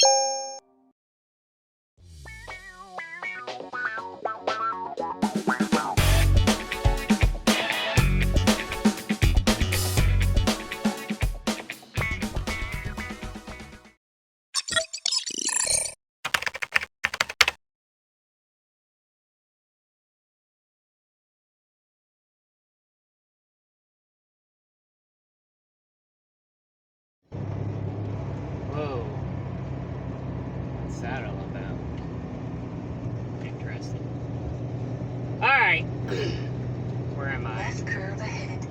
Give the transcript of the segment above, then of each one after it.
Whoa. What's that all about? Interesting. Alright. Where am I? Left curve ahead.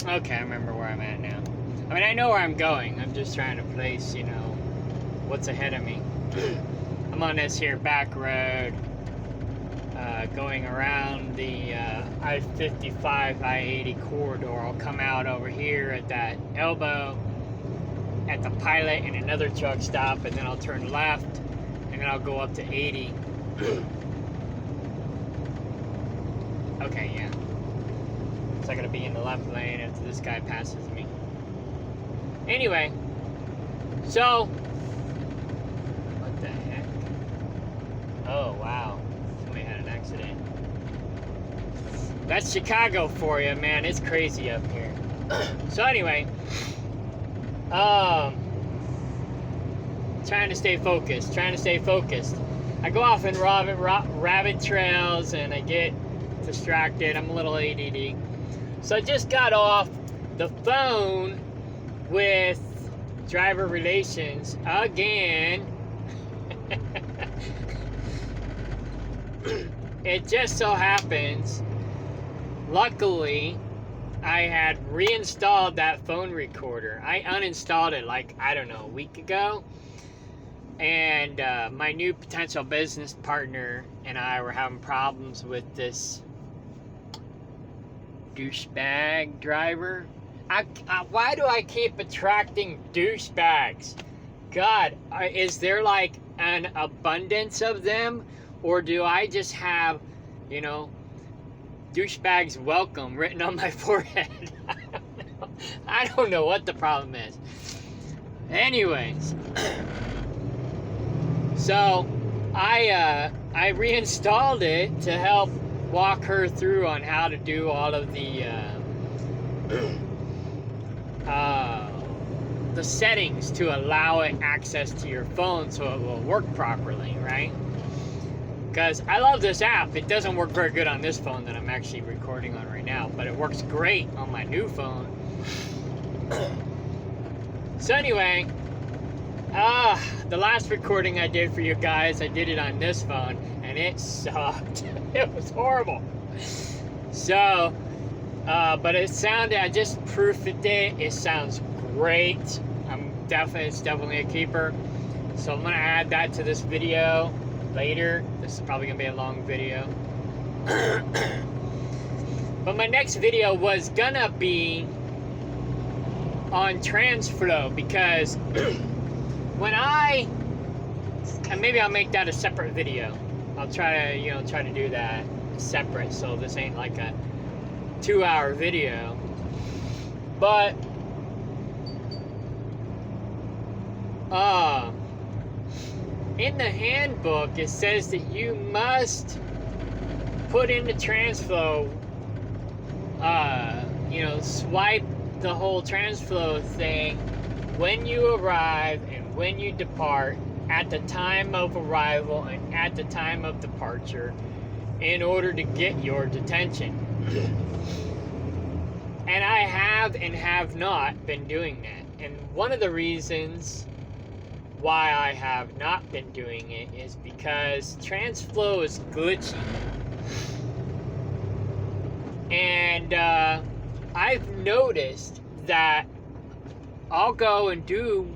Okay, I remember where I'm at now. I mean, I know where I'm going. I'm just trying to place, you know, what's ahead of me. I'm on this here back road, going around the I-55, I-80 corridor. I'll come out over here at that elbow at the Pilot and another truck stop, and then I'll turn left, and then I'll go up to 80. Okay, yeah. So I gotta be in the left lane after this guy passes me. Anyway, so what the heck? Oh wow, somebody had an accident. That's Chicago for you, man. It's crazy up here. So anyway, trying to stay focused. I go off in rabbit trails and I get distracted. I'm a little ADD. So I just got off the phone with driver relations again. It just so happens, luckily, I had reinstalled that phone recorder. I uninstalled it like, I don't know, a week ago. And my new potential business partner and I were having problems with this douchebag driver. Why do I keep attracting douchebags? God, is there like an abundance of them? Or do I just have, you know, douchebags welcome written on my forehead? I don't know what the problem is. Anyways, so I reinstalled it to help walk her through on how to do all of the settings to allow it access to your phone so it will work properly, right? Because I love this app. It doesn't work very good on this phone that I'm actually recording on right now, but it works great on my new phone. So anyway, the last recording I did for you guys, I did it on this phone, and it sucked. It was horrible. So, but it sounded, I just proofed it. It sounds great. It's definitely a keeper. So I'm gonna add that to this video later. This is probably gonna be a long video. But my next video was gonna be on TransFlow, because when and maybe I'll make that a separate video. I'll try to do that separate, so this ain't like a 2-hour video. But in the handbook it says that you must put into TransFlow, swipe the whole TransFlow thing when you arrive and when you depart, at the time of arrival and at the time of departure, in order to get your detention. And I have and have not been doing that. And one of the reasons why I have not been doing it is because TransFlow is glitchy. And I've noticed that I'll go and do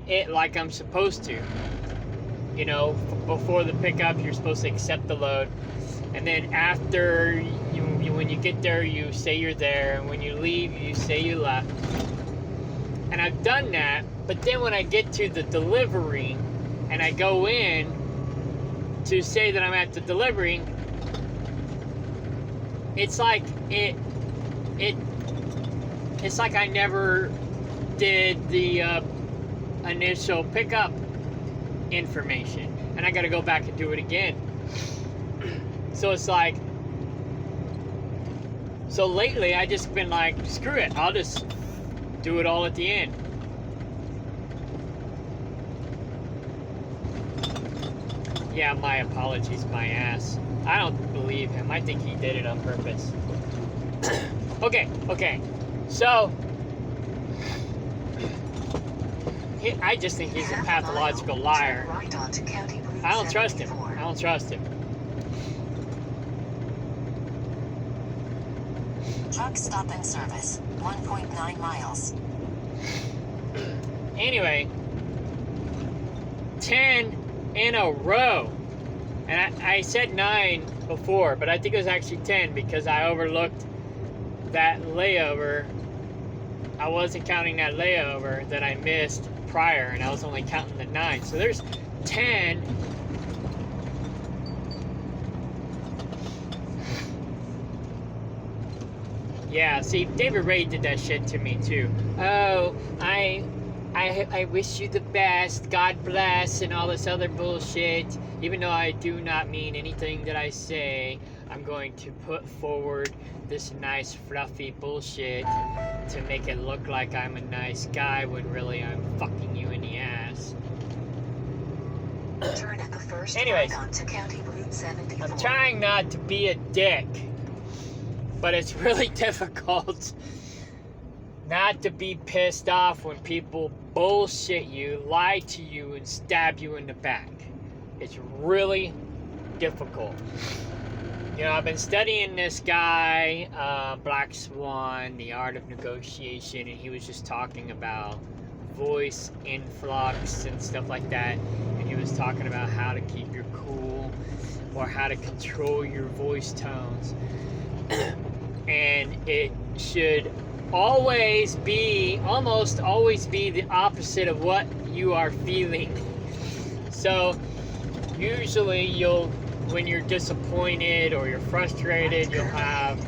it like I'm supposed to. You know, before the pickup, you're supposed to accept the load. And then after, when you get there, you say you're there. And when you leave, you say you left. And I've done that. But then when I get to the delivery and I go in to say that I'm at the delivery, it's like it's like I never did the initial pickup information, and I got to go back and do it again. So it's like, so lately I just been like, screw it, I'll just do it all at the end. Yeah, my apologies, my ass. I don't believe him. I think he did it on purpose. Okay. So, I just think he's a pathological liar. I don't trust him. Truck stop and service, 1.9 miles. Anyway, 10 in a row. And I said 9 before, but I think it was actually 10 because I overlooked that layover. I wasn't counting that layover that I missed prior, and I was only counting the 9. So there's 10. Yeah, see, David Ray did that shit to me too. Oh, I wish you the best, God bless, and all this other bullshit. Even though I do not mean anything that I say, I'm going to put forward this nice fluffy bullshit to make it look like I'm a nice guy when really I'm fucking you in the ass. Turn at the first Anyways, onto County Route 74. I'm trying not to be a dick, but it's really difficult not to be pissed off when people bullshit you, lie to you, and stab you in the back. It's really difficult. You know, I've been studying this guy, Black Swan, The Art of Negotiation, and he was just talking about voice influx and stuff like that. And he was talking about how to keep your cool or how to control your voice tones. And it should almost always be the opposite of what you are feeling. So usually when you're disappointed or you're frustrated, you'll have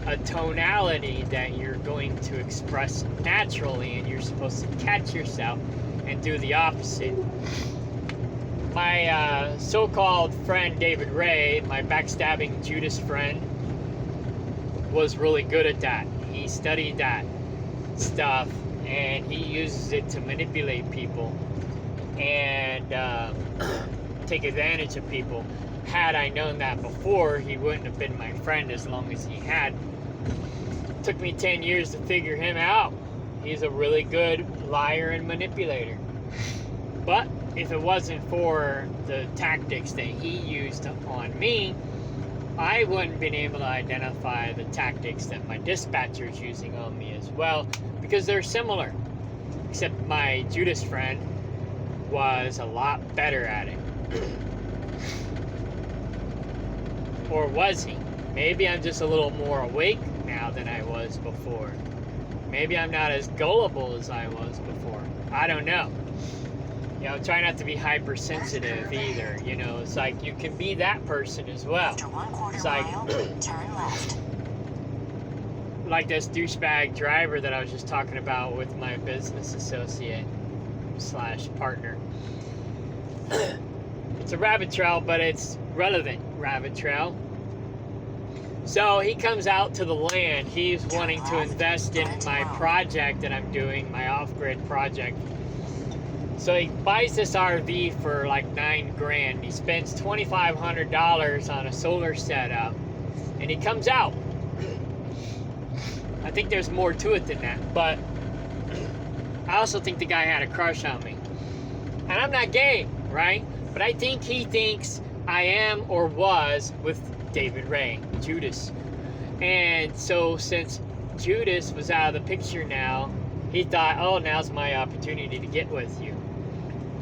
a tonality that you're going to express naturally, and you're supposed to catch yourself and do the opposite. My so-called friend David Ray, my backstabbing Judas friend, was really good at that. He studied that stuff, and he uses it to manipulate people and take advantage of people. Had I known that before, he wouldn't have been my friend as long as he had. It took me 10 years to figure him out. He's a really good liar and manipulator. But if it wasn't for the tactics that he used on me, I wouldn't have been able to identify the tactics that my dispatcher is using on me as well, because they're similar. Except my Judas friend was a lot better at it. Or was he? Maybe I'm just a little more awake now than I was before. Maybe I'm not as gullible as I was before. I don't know. You know, try not to be hypersensitive either. You know, it's like you can be that person as well. It's like, turn left. Like this douchebag driver that I was just talking about with my business associate / partner. It's a rabbit trail, but it's relevant rabbit trail. So he comes out to the land. He's wanting to invest in my project that I'm doing, my off-grid project. So he buys this RV for like $9,000. He spends $2,500 on a solar setup, and he comes out. I think there's more to it than that, but I also think the guy had a crush on me. And I'm not gay, right? But I think he thinks I am or was with David Ray, Judas. And so since Judas was out of the picture now, he thought, oh, now's my opportunity to get with you.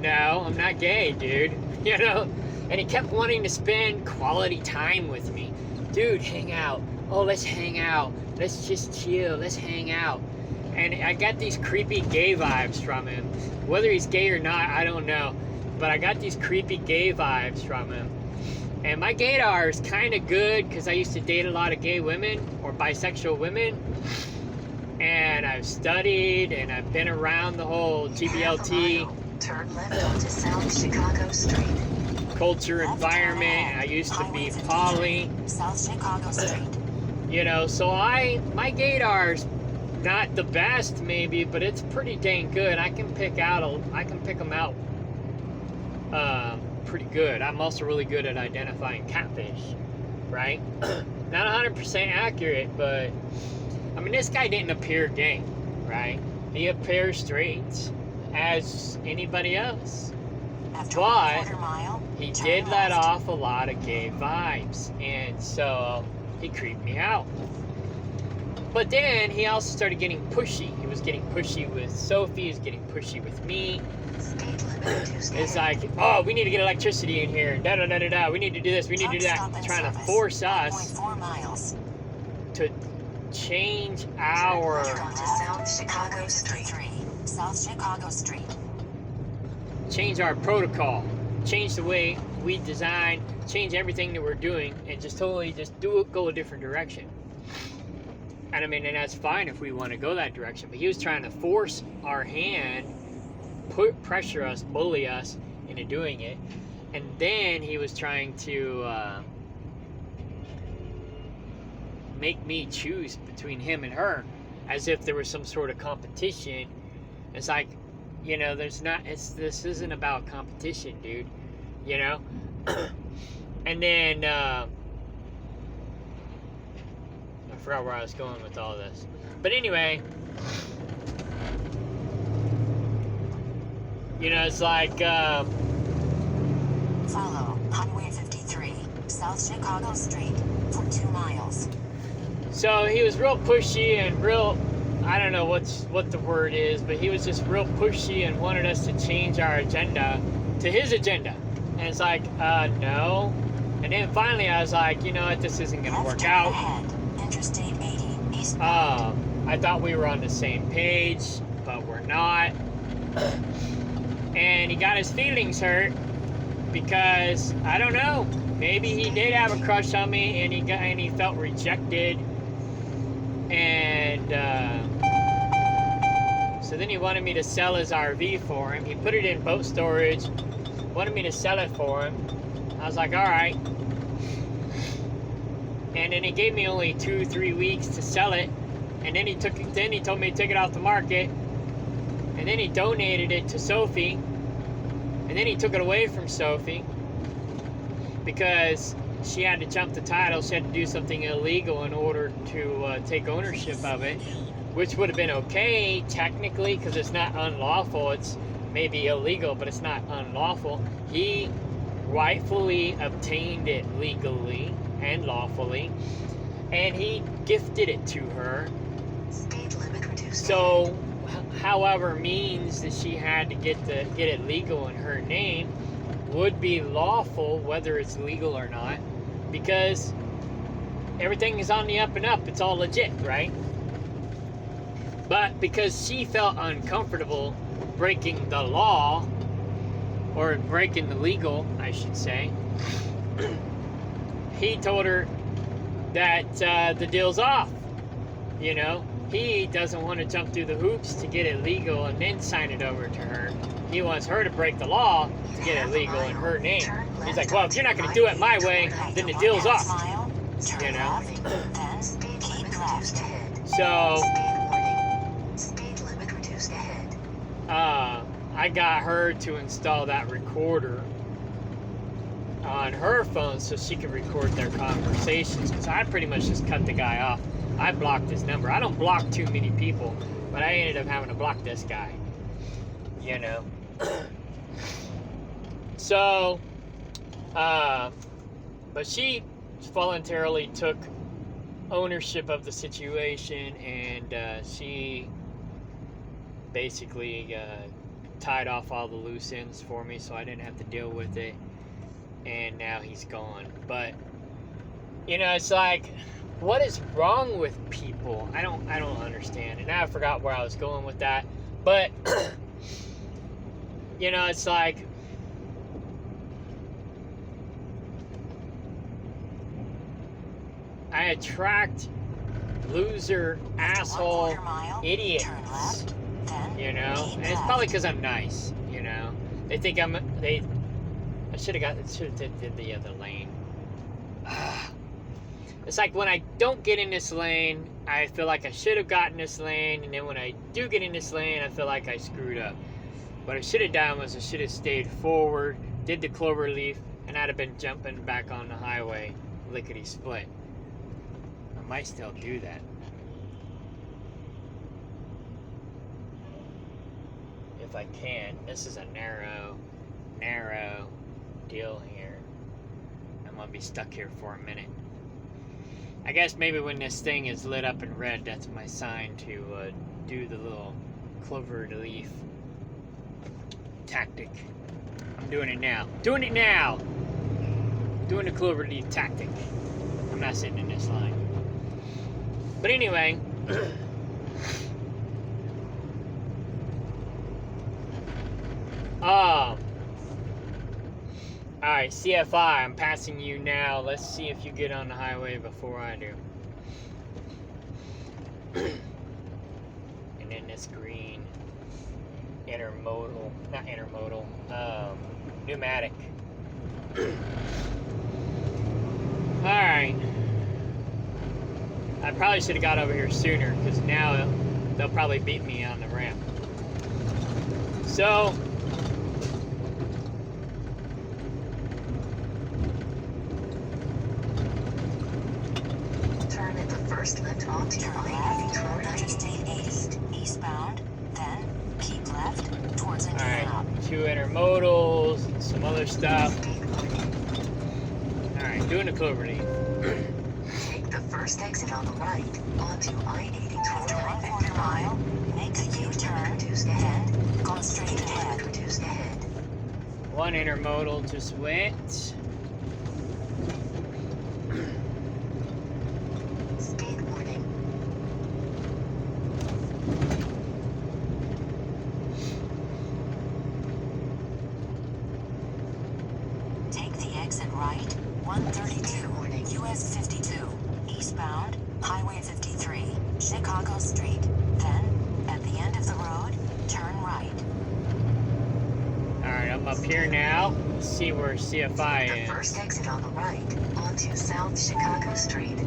No, I'm not gay, dude. You know? And he kept wanting to spend quality time with me. Dude, hang out. Oh, let's hang out. Let's just chill. Let's hang out. And I got these creepy gay vibes from him. Whether he's gay or not, I don't know. But I got these creepy gay vibes from him. And my gaydar is kind of good because I used to date a lot of gay women or bisexual women. And I I've studied and I've been around the whole In half a GBLT mile, turn left onto South Chicago Street. culture Left environment. turn I used to Highway be 53, poly, South Chicago Street. you know, so my gator's not the best maybe, but it's pretty dang good. I can pick them out pretty good. I'm also really good at identifying catfish, right? Not 100% accurate, but I mean, this guy didn't appear gay, right? He appears straight as anybody else. After But 1/4 mile, he turn did let left. off a lot of gay vibes, and so he creeped me out. But then he also started getting pushy. He was getting pushy with Sophie, he was getting pushy with me. Speed limit reduced It's ahead. like, oh, we need to get electricity in here, da da da da da, we need to do this, we need to do Truck that. stop and Trying to service, force us 1.4 miles. to change our, Turn onto South Chicago Street. South Chicago Street. change our protocol, change the way we design, change everything that we're doing, and just totally just go a different direction. And I mean, and that's fine if we want to go that direction, but he was trying to force our hand, pressure us, bully us into doing it. And then he was trying to make me choose between him and her, as if there was some sort of competition. It's like, you know, this isn't about competition, dude, you know. And then I forgot where I was going with all this, but anyway, you know, it's like Follow Highway 53, South Chicago Street for 2 miles. so he was real pushy and real, I don't know what the word is, but he was just real pushy and wanted us to change our agenda to his agenda. And it's like, no. And then finally I was like, you know what, this isn't gonna Left work turn out. ahead. Interstate 80 eastbound. I thought we were on the same page, but we're not. And he got his feelings hurt because, I don't know, maybe he did have a crush on me and he felt rejected. And so then he wanted me to sell his RV for him. He put it in boat storage, wanted me to sell it for him. I was like, all right. And then he gave me only 2-3 weeks to sell it. And then he told me to take it off the market. And then he donated it to Sophie. And then he took it away from Sophie because she had to jump the title. She had to do something illegal in order to take ownership of it, which would have been okay technically because it's not unlawful. It's maybe illegal, but it's not unlawful. He rightfully obtained it legally and lawfully, and he gifted it to her. Speed limit reduced. So, however means that she had to get it legal in her name would be lawful, whether it's legal or not, because everything is on the up and up. It's all legit, right? But because she felt uncomfortable breaking the law, or breaking the legal, I should say, he told her that the deal's off. You know, he doesn't want to jump through the hoops to get it legal and then sign it over to her. He wants her to break the law to get it legal in her name. He's like, well, if you're not going to do it my way, then the deal's off. You know? Then speed limit reduced ahead. So, Speed warning. Speed limit reduced ahead. I got her to install that recorder on her phone so she could record their conversations, because I pretty much just cut the guy off. I blocked his number. I don't block too many people, but I ended up having to block this guy, you know. So, but she voluntarily took ownership of the situation, and she basically tied off all the loose ends for me, so I didn't have to deal with it. And now he's gone. But you know, it's like, what is wrong with people? I don't understand. And now I forgot where I was going with that. But you know, it's like, I attract loser, asshole, After 1/4 mile, idiots. turn left, then You know, keep and it's left. probably because I'm nice. You know, they think I should have did the other lane. It's like when I don't get in this lane, I feel like I should have gotten this lane, and then when I do get in this lane, I feel like I screwed up. What I should have done was I should have stayed forward, did the clover leaf, and I'd have been jumping back on the highway, lickety split. I might still do that. If I can. This is a narrow deal here. I'm gonna be stuck here for a minute. I guess maybe when this thing is lit up in red, that's my sign to do the little clover leaf tactic. I'm doing it now. Doing it now! Doing the clover leaf tactic. I'm not sitting in this line. But anyway. Alright, CFI, I'm passing you now. Let's see if you get on the highway before I do. And then this green pneumatic. Alright. I probably should have got over here sooner, because now they'll probably beat me on the ramp. So, Turn at the first left onto I-80 Interstate 80 eastbound, then keep left towards Indiana. alright, 2 intermodals, and some other stuff. Alright, doing the clover leaf. Take the first exit on the right onto I-80 after 1/4 mile. Make a U-turn, then go straight ahead. 1 intermodal to switch. Speed warning. Take the exit right, 132, US 52, eastbound, Highway 53, Chicago Street. Then, at the end of the road, turn right. Alright, I'm up here now. Let's see where The CFI is. first exit on the right onto South Chicago Street.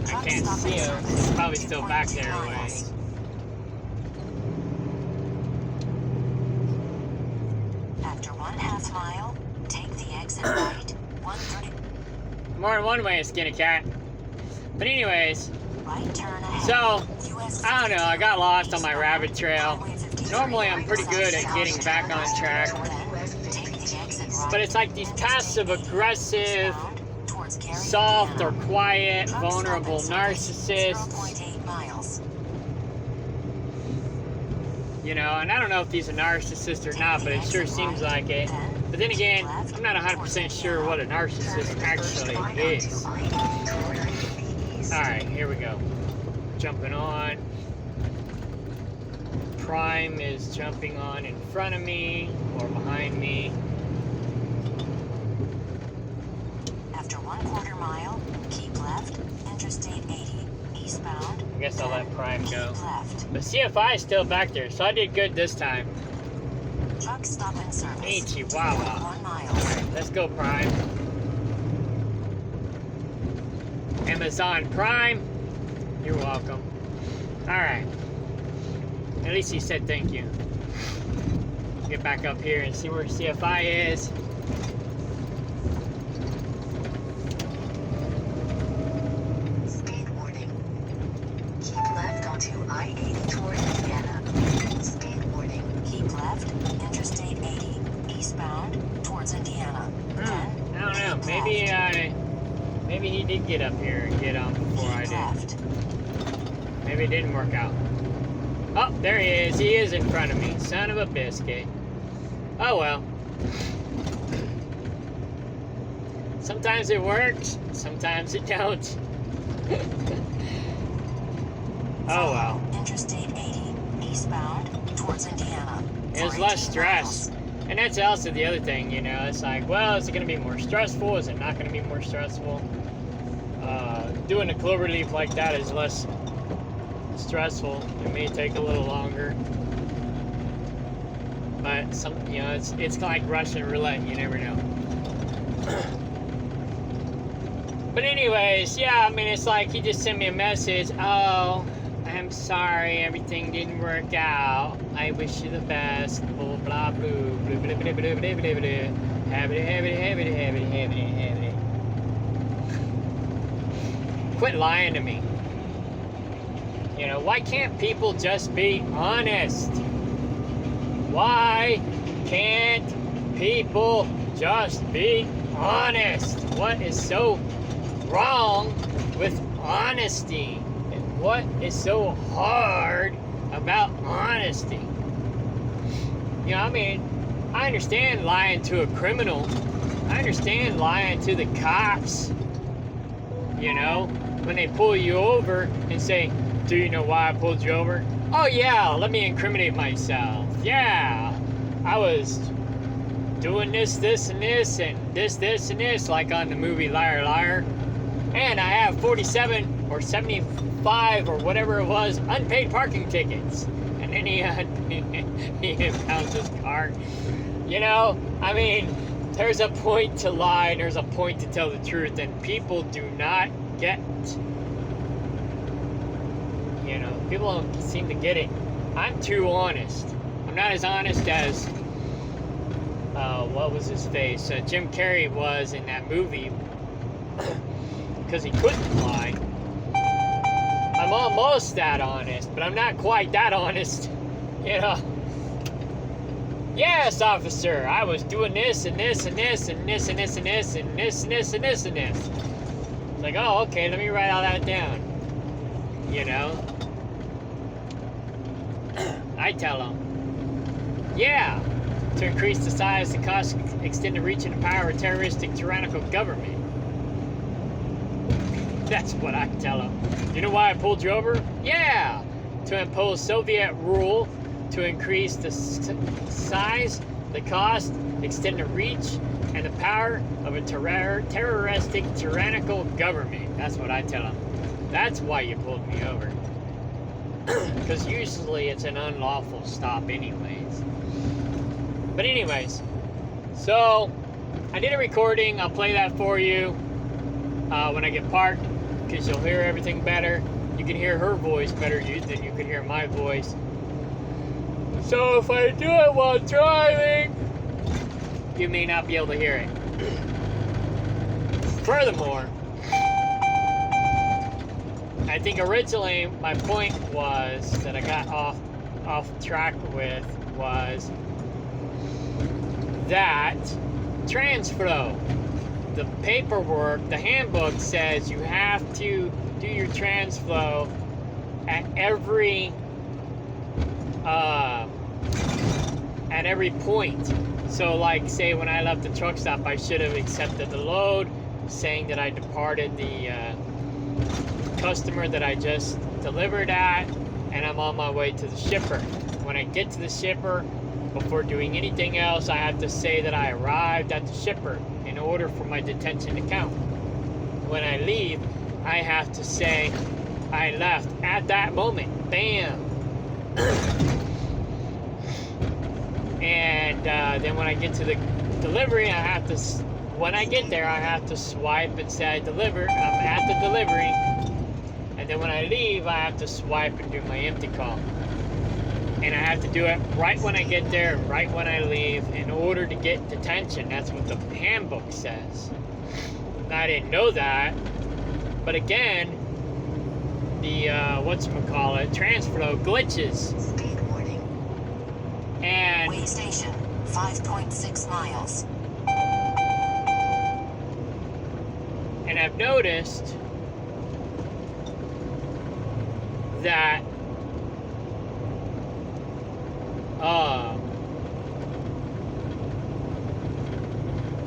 I can't see him. He's probably still back there a ways. After 1/2 mile, take the exit right, 130. More than one way to skin a cat. But anyways, Right turn ahead. so, US I don't know, I got lost on my rabbit trail. Highway 53, Normally I'm pretty good at getting back on track. Take the exit right. But it's like these passive aggressive, Eastbound towards Gary, soft or Indiana. quiet, Truck vulnerable stop at service, narcissists. 0.8 miles. You know, and I don't know if these are narcissists or not, but it sure seems like it. But then again, I'm not 100% sure what a narcissist actually is. Alright, here we go. Jumping on. Prime is jumping on in front of me or behind me. After 1/4 mile, keep left, Interstate 80, eastbound. I guess I'll let Prime go. Keep left. But CFI is still back there, so I did good this time. Truck stop in service. Hey, Chihuahua. 1 mile. Alright, let's go, Prime. Amazon Prime, you're welcome. Alright. At least he said thank you. Get back up here and see where CFI is. Speed warning. Keep left onto I-80 toward Indiana. Speed warning. Keep left, Interstate 80, eastbound towards Indiana. Then I don't know. keep Maybe he did get up here and get on before I keep did. left. Maybe it didn't work out. Oh, there he is. He is in front of me. Son of a biscuit. Oh well. Sometimes it works. Sometimes it don't. Oh well. Interstate 80, eastbound towards Indiana. There's For less 18 stress. miles. And that's also the other thing, you know. It's like, well, is it going to be more stressful? Is it not going to be more stressful? doing a clover leaf like that is less stressful. It may take a little longer, but it's like Russian roulette. You never know. But anyways, yeah, I mean, it's like he just sent me a message. Oh, I'm sorry, everything didn't work out. I wish you the best. Blah blah blah blah blah blah blah blah blah blah. Have it. Quit lying to me. You know, why can't people just be honest? Why can't people just be honest? What is so wrong with honesty? And what is so hard about honesty? You know, I mean, I understand lying to a criminal. I understand lying to the cops. You know, when they pull you over and say, do you know why I pulled you over? Oh yeah, let me incriminate myself. Yeah, I was doing this, and this, and this, and this, like on the movie Liar Liar. And I have 47 or 75 or whatever it was unpaid parking tickets. And then he impounds his car. You know, I mean, there's a point to lie, there's a point to tell the truth, and people do not get. You know, people don't seem to get it. I'm too honest. I'm not as honest as, what was his face? Jim Carrey was in that movie. Because he couldn't lie. I'm almost that honest, but I'm not quite that honest. You know. Yes, officer, I was doing this and this and this and this and this and this and this and this and this and this. It's like, oh, okay, let me write all that down. You know. I tell them, yeah, to increase the size, the cost, extend the reach and the power of a terroristic, tyrannical government. That's what I tell them. You know why I pulled you over? Yeah, to impose Soviet rule, to increase the size, the cost, extend the reach, and the power of a terroristic, tyrannical government. That's what I tell them. That's why you pulled me over. Because usually it's an unlawful stop anyways. But anyways, so I did a recording. I'll play that for you when I get parked, because you'll hear everything better. You can hear her voice better than you can hear my voice. So if I do it while driving, you may not be able to hear it. Furthermore, I think originally my point was that I got off track with was that TransFlow, the paperwork, the handbook says you have to do your TransFlow at every point. So like, say when I left the truck stop, I should have accepted the load, saying that I departed the customer that I just delivered at, and I'm on my way to the shipper. When I get to the shipper, before doing anything else, I have to say that I arrived at the shipper in order for my detention to count. When I leave, I have to say I left at that moment. Bam! And then when I get to the delivery, when I get there, I have to swipe and say I delivered. I'm at the delivery. And then when I leave, I have to swipe and do my empty call. And I have to do it right when I get there, right when I leave, in order to get detention. That's what the handbook says. I didn't know that. But again, the, TransFlow glitches. Speed warning. And Way station, 5.6 miles. And I've noticed that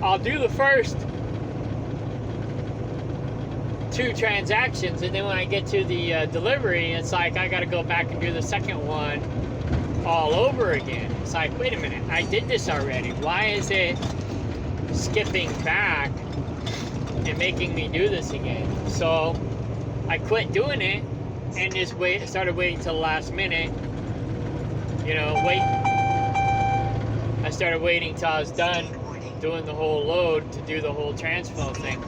I'll do the first 2 transactions, and then when I get to the delivery, it's like I gotta go back and do the second one all over again. It's like, wait a minute, I did this already. Why is it skipping back and making me do this again? So I quit doing it and just started waiting till the last minute. You know, I started waiting till I was done doing the whole load to do the whole transflow thing.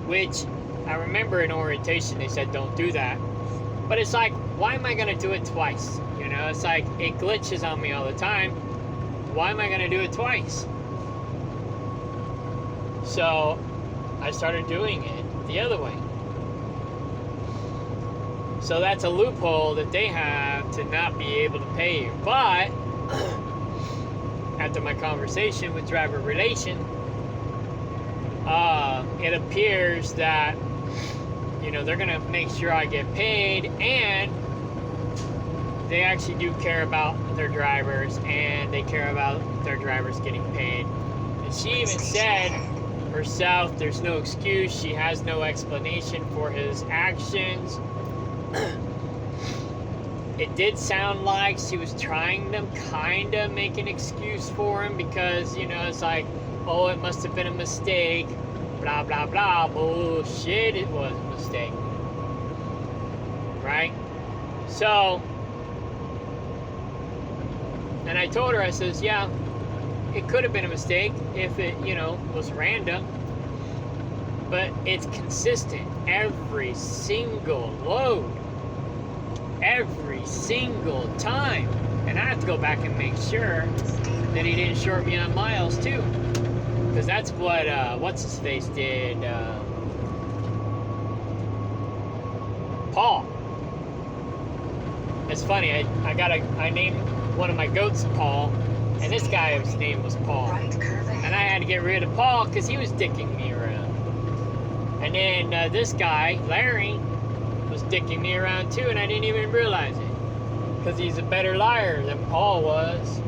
Which I remember in orientation they said don't do that. But it's like, why am I going to do it twice? You know, it's like it glitches on me all the time. Why am I going to do it twice? So I started doing it the other way. So that's a loophole that they have to not be able to pay you. But after my conversation with driver relation, it appears that, you know, they're gonna make sure I get paid, and they actually do care about their drivers, and they care about their drivers getting paid. And she even said herself, there's no excuse. She has no explanation for his actions. It did sound like she was trying to kind of make an excuse for him because, you know, it's like, oh, it must have been a mistake, blah, blah, blah. Bullshit, it was a mistake. Right? So, and I told her, I says, yeah, it could have been a mistake if it, you know, was random. But it's consistent every single load. Every single time. And I have to go back and make sure that he didn't short me on miles too, because that's what what's his face did. Paul. It's funny. I named one of my goats Paul, and this guy's name was Paul, and I had to get rid of Paul because he was dicking me around. And then this guy Larry was dicking me around too, and I didn't even realize it. Because he's a better liar than Paul was.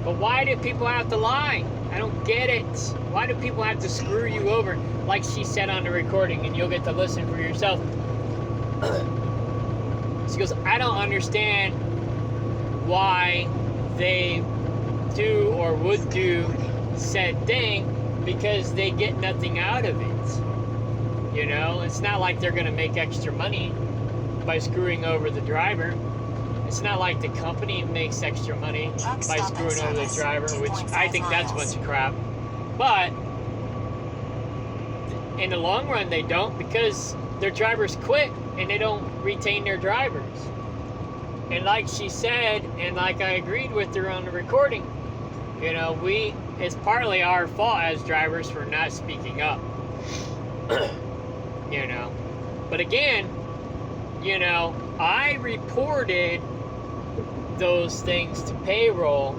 But why do people have to lie? I don't get it. Why do people have to screw you over? Like she said on the recording, and you'll get to listen for yourself. She goes, I don't understand why they do or would do said thing, because they get nothing out of it. You know, it's not like they're going to make extra money by screwing over the driver. It's not like the company makes extra money by screwing over the driver, which I think that's a bunch of crap. But in the long run, they don't, because their drivers quit and they don't retain their drivers. And like she said, and like I agreed with her on the recording, you know, it's partly our fault as drivers for not speaking up. You know, but again, you know, I reported those things to payroll,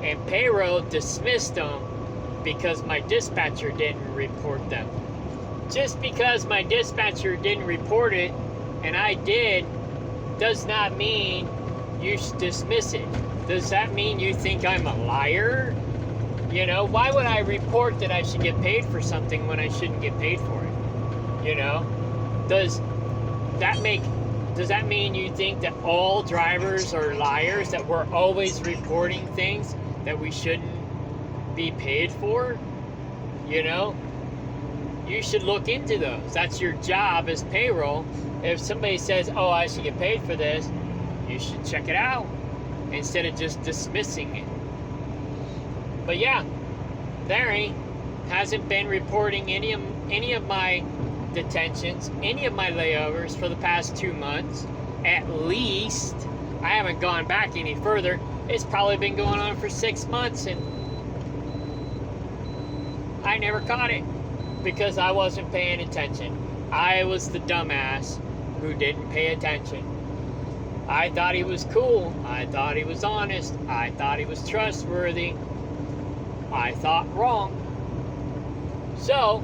and payroll dismissed them because my dispatcher didn't report them. Just because my dispatcher didn't report it and I did, does not mean you should dismiss it. Does that mean you think I'm a liar? You know, why would I report that I should get paid for something when I shouldn't get paid for it? You know, does that mean you think that all drivers are liars, that we're always reporting things that we shouldn't be paid for? You know, you should look into those. That's your job as payroll. If somebody says, oh, I should get paid for this, you should check it out instead of just dismissing it. But yeah, Larry hasn't been reporting any of my detentions, any of my layovers for the past 2 months, at least. I haven't gone back any further. It's probably been going on for 6 months, and I never caught it because I wasn't paying attention. I was the dumbass who didn't pay attention. I thought he was cool. I thought he was honest. I thought he was trustworthy. I thought wrong. So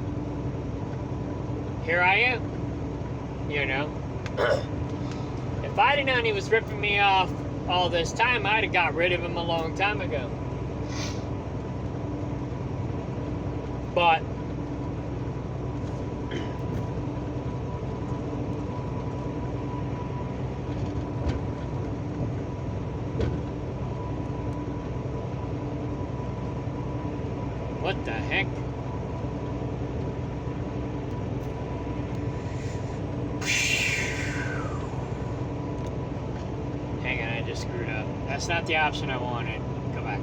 here I am, you know. If I'd have known he was ripping me off all this time, I'd have got rid of him a long time ago. But what the heck? screwed up. That's not the option I wanted. Go back.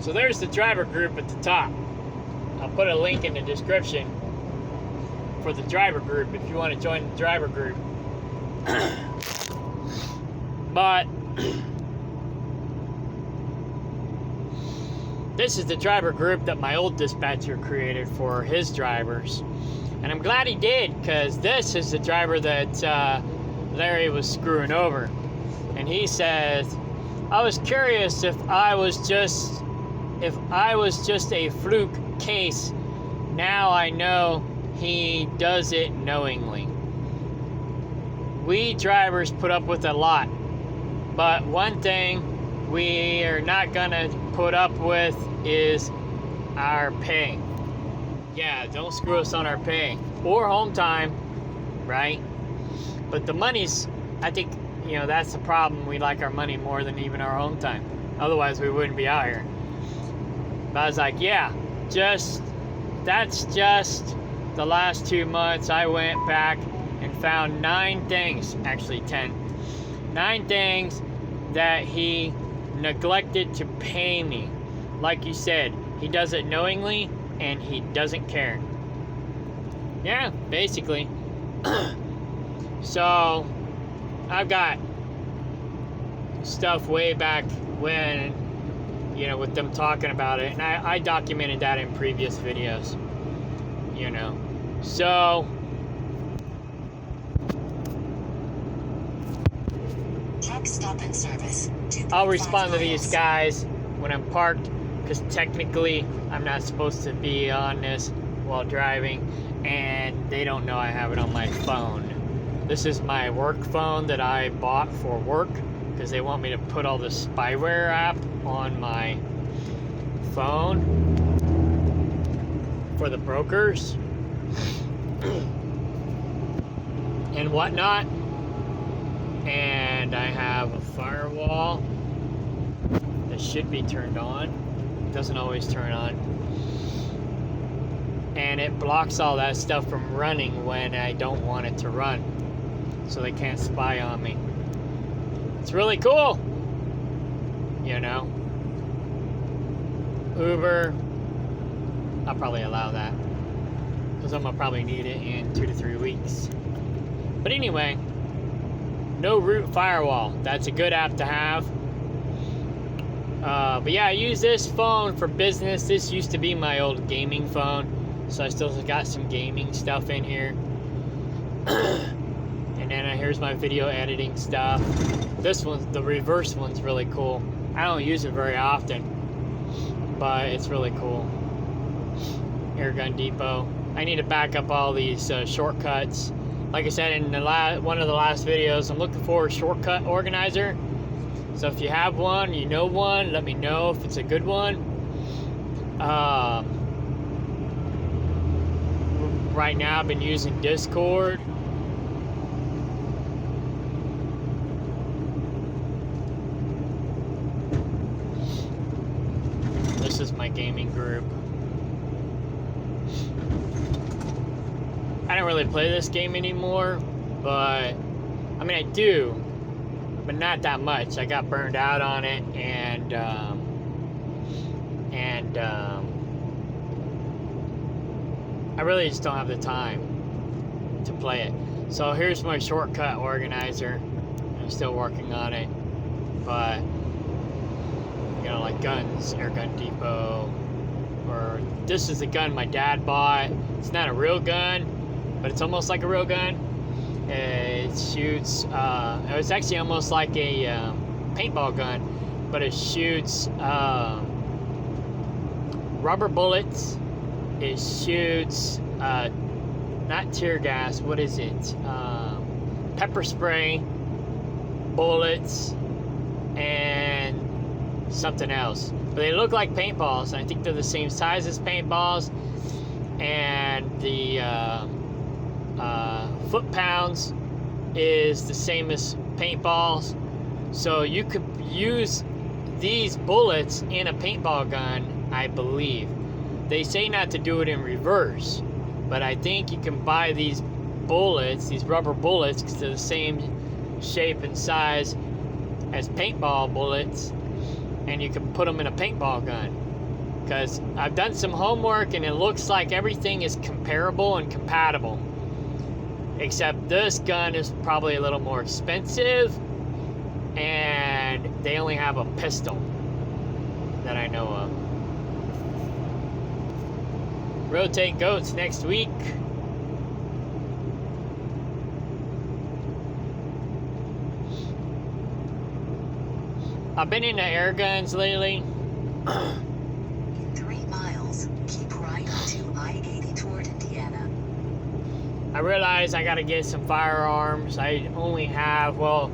So there's the driver group at the top. I'll put a link in the description for the driver group if you want to join the driver group. But this is the driver group that my old dispatcher created for his drivers. And I'm glad he did, because this is the driver that Larry was screwing over. And he says, I was curious if I was just a fluke case. Now I know he does it knowingly. We drivers put up with a lot, but one thing we are not gonna put up with is our pay. Yeah, don't screw us on our pay or home time, right? But the money's, I think, you know, that's the problem. We like our money more than even our home time. Otherwise, we wouldn't be out here. But I was like, yeah, that's just the last 2 months. I went back and found 9 things, actually 10. 9 things that he neglected to pay me. Like you said, he does it knowingly and he doesn't care. Yeah, basically. So, I've got stuff way back when, you know, with them talking about it, and I documented that in previous videos, you know. So, Truck stop and service. I'll respond to these guys when I'm parked, because technically I'm not supposed to be on this while driving, and they don't know I have it on my phone. This is my work phone that I bought for work, because they want me to put all the spyware app on my phone for the brokers and whatnot. And I have a firewall that should be turned on. It doesn't always turn on. And it blocks all that stuff from running when I don't want it to run, so they can't spy on me. It's really cool, you know. Uber, I'll probably allow that, because I'm gonna probably need it in 2 to 3 weeks. But anyway, No Root Firewall. That's a good app to have. But yeah, I use this phone for business. This used to be my old gaming phone, so I still got some gaming stuff in here. And then here's my video editing stuff. This one's, the reverse one's really cool. I don't use it very often, but it's really cool. Airgun Depot. I need to back up all these shortcuts. Like I said in the one of the last videos, I'm looking for a shortcut organizer. So if you have one, you know one, let me know if it's a good one. Right now I've been using Discord. This is my gaming group. I don't really play this game anymore, but I mean I do, but not that much. I got burned out on it, and I really just don't have the time to play it. So here's my shortcut organizer. I'm still working on it, but you know, like guns, Airgun Depot, or this is the gun my dad bought. It's not a real gun, but it's almost like a real gun. It shoots, it was actually almost like a paintball gun, but it shoots rubber bullets. It shoots, not tear gas, what is it? Pepper spray, bullets, and something else. But they look like paintballs, and I think they're the same size as paintballs. And the foot-pounds is the same as paintballs. So you could use these bullets in a paintball gun I believe. They say not to do it in reverse, but I think you can buy these bullets, these rubber bullets, because they're the same shape and size as paintball bullets, and you can put them in a paintball gun. Because I've done some homework and it looks like everything is comparable and compatible, except this gun is probably a little more expensive, and they only have a pistol that I know of. Rotate goats next week. I've been into air guns lately. In 3 miles, keep right onto I-80 toward Indiana. I realize I gotta get some firearms. I only have, well,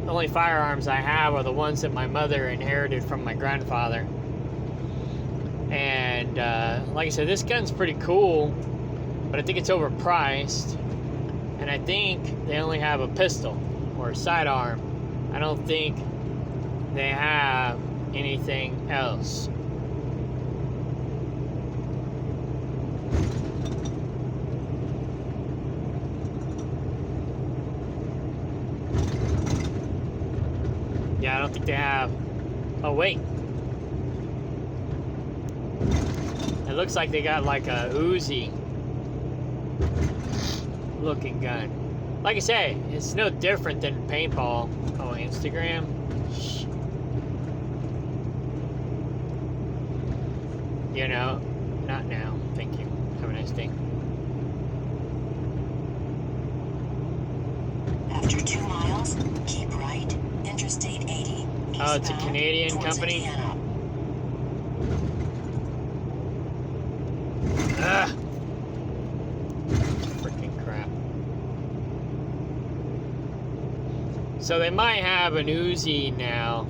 the only firearms I have are the ones that my mother inherited from my grandfather. And like I said, this gun's pretty cool, but I think it's overpriced. And I think they only have a pistol or a sidearm. I don't think they have anything else. Yeah, I don't think they have. Oh, wait. It looks like they got like a Uzi looking gun. Like I say, it's no different than paintball. Oh, Instagram. You know, not now. Thank you. Have a nice day. After 2 miles, keep right. Interstate 80. Oh, it's a eastbound Canadian towards company? Indiana. Ugh. Freaking crap. So they might have an Uzi now.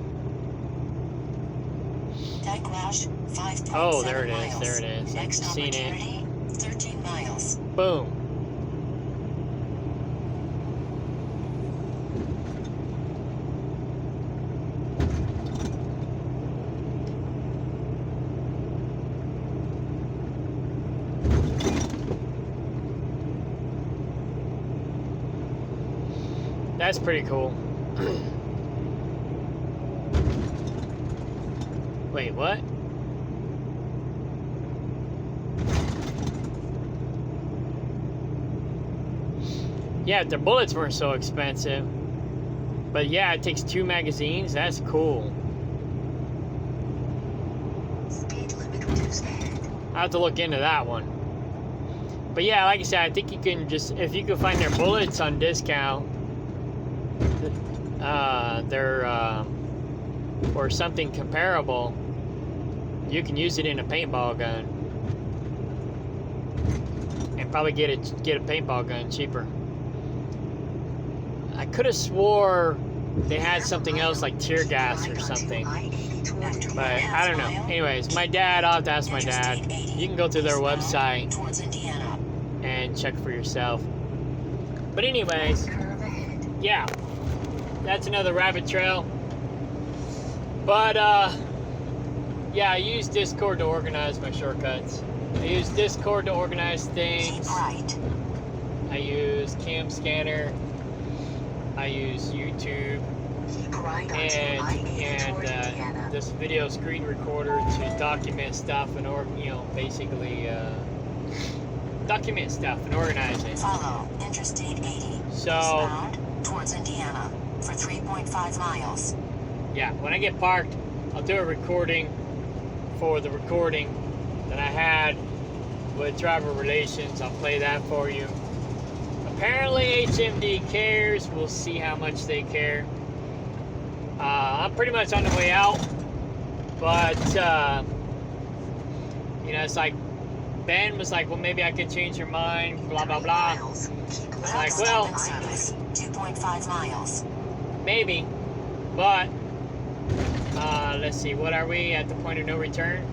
Dyke Roush, 5.7 Oh, there it is. miles. There it is. Next I've seen it. opportunity, 13 miles. Boom. That's pretty cool. Wait, what? Yeah, if their bullets weren't so expensive. But yeah, it takes 2 magazines. That's cool. Speed limit reduced ahead. I'll have to look into that one. But yeah, like I said, I think you can just, if you can find their bullets on discount, or something comparable, you can use it in a paintball gun. And probably get a paintball gun cheaper. I could have swore they had something else like tear gas or something. But I don't know. Anyways, my dad, I'll have to ask my dad. You can go to their website and check for yourself. But anyways, yeah, that's another rabbit trail. But yeah, I use Discord to organize my shortcuts. I use Discord to organize things. I use Cam Scanner. I use YouTube and this video screen recorder to document stuff and basically document stuff and organize it. Follow Interstate 80. So eastbound towards Indiana for 3.5 miles. Yeah, when I get parked, I'll do a recording for the recording that I had with driver relations. I'll play that for you. Apparently HMD cares. We'll see how much they care. I'm pretty much on the way out, but you know, it's like Ben was like, well, maybe I could change your mind, blah blah blah. I'm like, well, 2.5 miles. maybe, but let's see, what are we at the point of no return?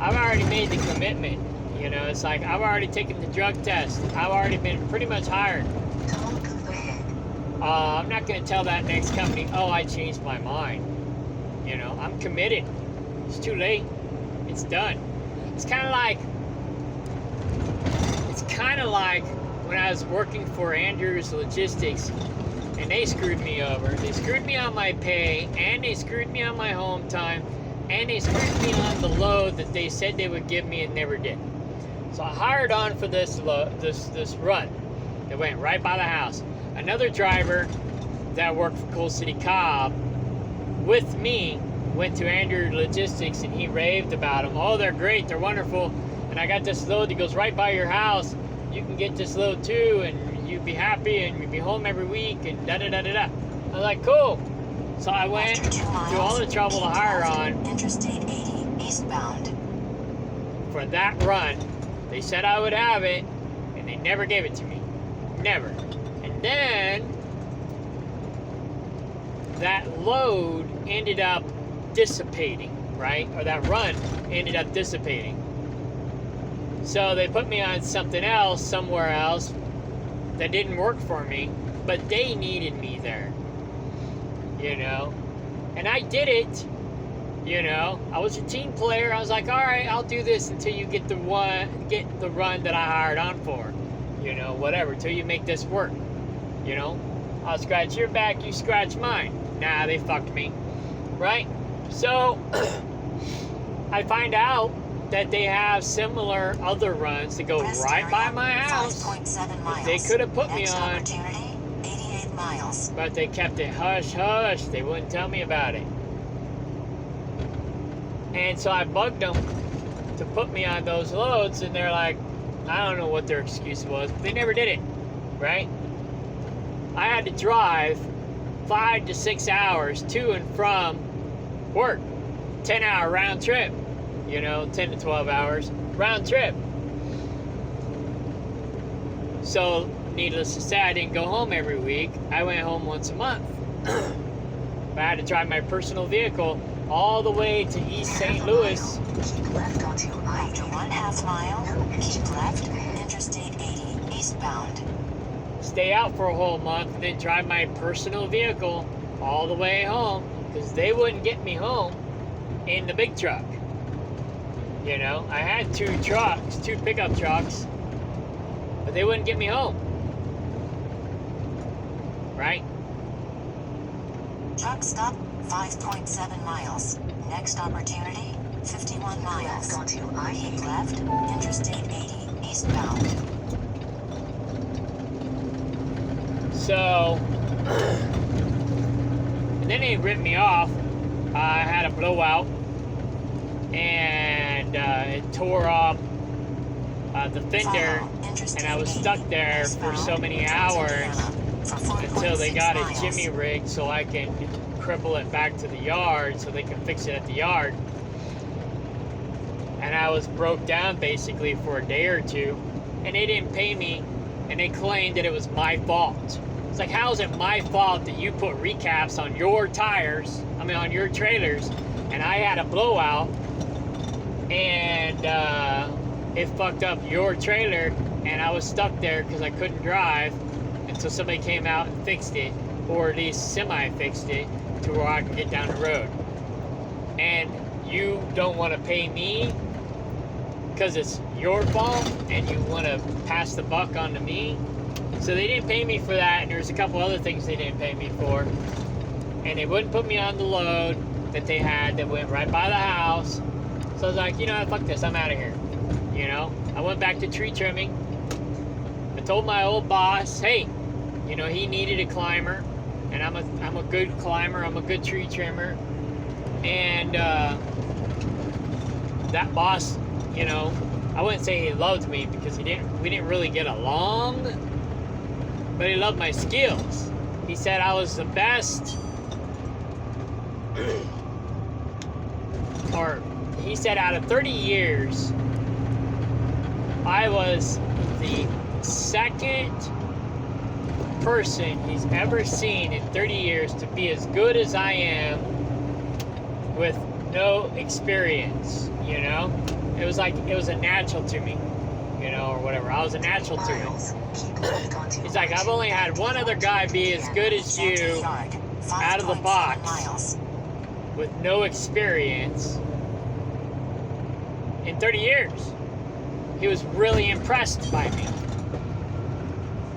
I've already made the commitment. You know, it's like I've already taken the drug test. I've already been pretty much hired. I'm not going to tell that next company, oh, I changed my mind. You know, I'm committed. It's too late. It's done. It's kind of like when I was working for Andrews Logistics, and they screwed me over. They screwed me on my pay, and they screwed me on my home time, and they screwed me on the load that they said they would give me and never did. So I hired on for this run that went right by the house. Another driver that worked for Coal City Cobb with me went to Andrews Logistics, and he raved about them. Oh, they're great, they're wonderful, and I got this load that goes right by your house. You can get this load too, and you'd be happy, and you'd be home every week, and da-da-da-da-da. I was like, cool. So I went through all the trouble to hire on Interstate 80 eastbound. for that run. They said I would have it, and they never gave it to me. Never. And then that load ended up dissipating, right? Or that run ended up dissipating. So they put me on something else, somewhere else, that didn't work for me, but they needed me there, you know? And I did it, you know? I was a team player. I was like, all right, I'll do this until you get the run that I hired on for, you know, whatever, till you make this work, you know? I'll scratch your back, you scratch mine. Nah, they fucked me, right? So I find out that they have similar other runs that go right by my house. 5.7 miles. They could have put me Next on, opportunity, 88 miles. but they kept it hush hush. They wouldn't tell me about it. And so I bugged them to put me on those loads, and they're like, I don't know what their excuse was, but they never did it, right? I had to drive 5 to 6 hours to and from work, 10-hour round trip, you know, 10 to 12 hours round trip. So needless to say, I didn't go home every week. I went home once a month. I had to drive my personal vehicle all the way to East St. Louis. Keep left onto After 1/2 mile, keep left, Interstate 80 eastbound. Stay out for a whole month, and then drive my personal vehicle all the way home, because they wouldn't get me home in the big truck. You know, I had 2 pickup trucks, but they wouldn't get me home. Right? Truck stop, 5.7 miles. Next opportunity, 51 miles. Keep left, Interstate 80 eastbound. So, and then they ripped me off. I had a blowout, and it tore up the fender, and I was stuck there for so many hours until they got a jimmy rig so I can cripple it back to the yard so they can fix it at the yard. And I was broke down basically for a day or two, and they didn't pay me, and they claimed that it was my fault. It's like, how is it my fault that you put recaps on your tires, on your trailers, and I had a blowout, and it fucked up your trailer, and I was stuck there because I couldn't drive until somebody came out and fixed it, or at least semi-fixed it, to where I could get down the road. And you don't want to pay me because it's your fault, and you want to pass the buck on to me. So they didn't pay me for that, and there's a couple other things they didn't pay me for. And they wouldn't put me on the load that they had that went right by the house. So I was like, you know what, fuck this, I'm out of here. You know, I went back to tree trimming. I told my old boss, hey, you know, he needed a climber, and I'm a good climber, I'm a good tree trimmer. And that boss, you know, I wouldn't say he loved me because we didn't really get along, but he loved my skills. He said I was the best, or he said out of 30 years, I was the second person he's ever seen in 30 years to be as good as I am with no experience, you know? It was like, it was a natural to me, you know, or whatever. I was a natural to him. He's like, I've only had one other guy be as good as you out of the box with no experience. in 30 years. He was really impressed by me.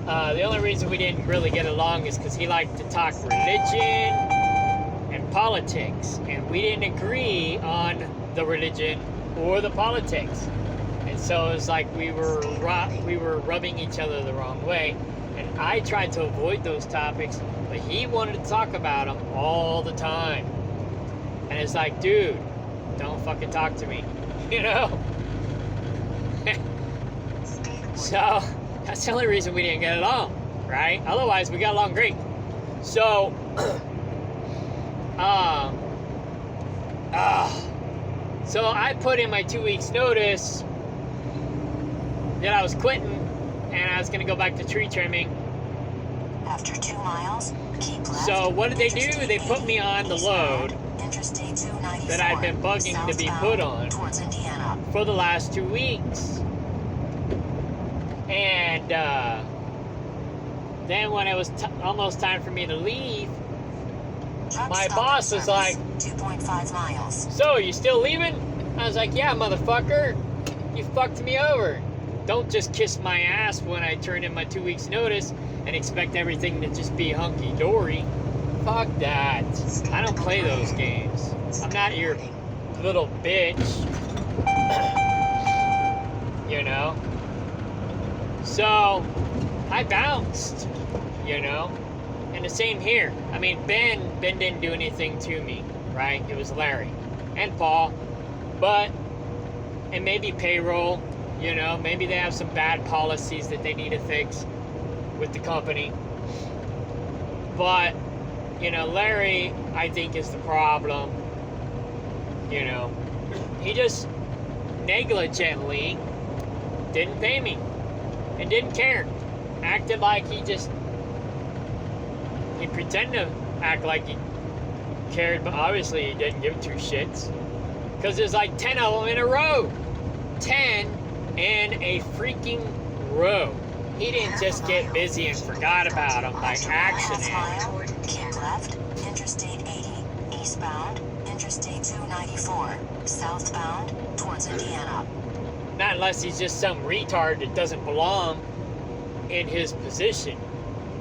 The only reason we didn't really get along is because he liked to talk religion and politics, and we didn't agree on the religion or the politics. And so it was like we were rubbing each other the wrong way. And I tried to avoid those topics, but he wanted to talk about them all the time. And it's like, dude, don't fucking talk to me, you know? So that's the only reason we didn't get along, right? Otherwise, we got along great. So, so I put in my 2 weeks notice that I was quitting and I was going to go back to tree trimming. After 2 miles, keep left. So what did they do? They put me on the load that I've been bugging to be put on for the last 2 weeks. And then when it was almost time for me to leave, my boss was like, 2.5 miles. "So, you still leaving?" I was like, "Yeah, motherfucker. You fucked me over. Don't just kiss my ass when I turn in my 2 weeks notice and expect everything to just be hunky-dory. Fuck that. I don't play those games. I'm not your little bitch." You know? So, I bounced, you know? And the same here. I mean, Ben didn't do anything to me, right? It was Larry and Paul. But, and maybe payroll, you know? Maybe they have some bad policies that they need to fix with the company. But, you know, Larry, I think, is the problem. You know? He just negligently didn't pay me. And didn't care. Acted like he pretended to act like he cared, but obviously he didn't give two shits. Because there's like 10 of them in a row. 10 in a freaking row. He didn't just get busy and forgot about them by accident. Keep left, Interstate 80, eastbound, Interstate 294, southbound, towards Indiana. Not unless he's just some retard that doesn't belong in his position,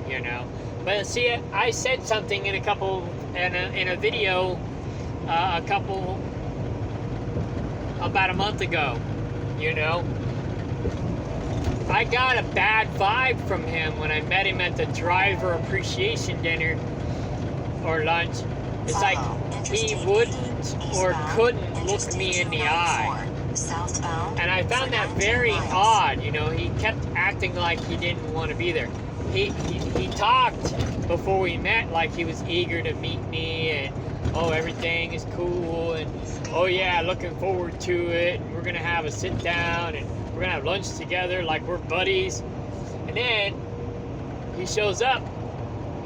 you know. But see, I said something in a video about a month ago, you know. I got a bad vibe from him when I met him at the driver appreciation dinner or lunch. It's like he wouldn't or couldn't look me in the eye. And I found that very odd, you know. He kept acting like he didn't want to be there. He talked before we met like he was eager to meet me and, oh, everything is cool and, oh yeah, looking forward to it, and we're gonna have a sit down and we're gonna have lunch together like we're buddies. And then he shows up,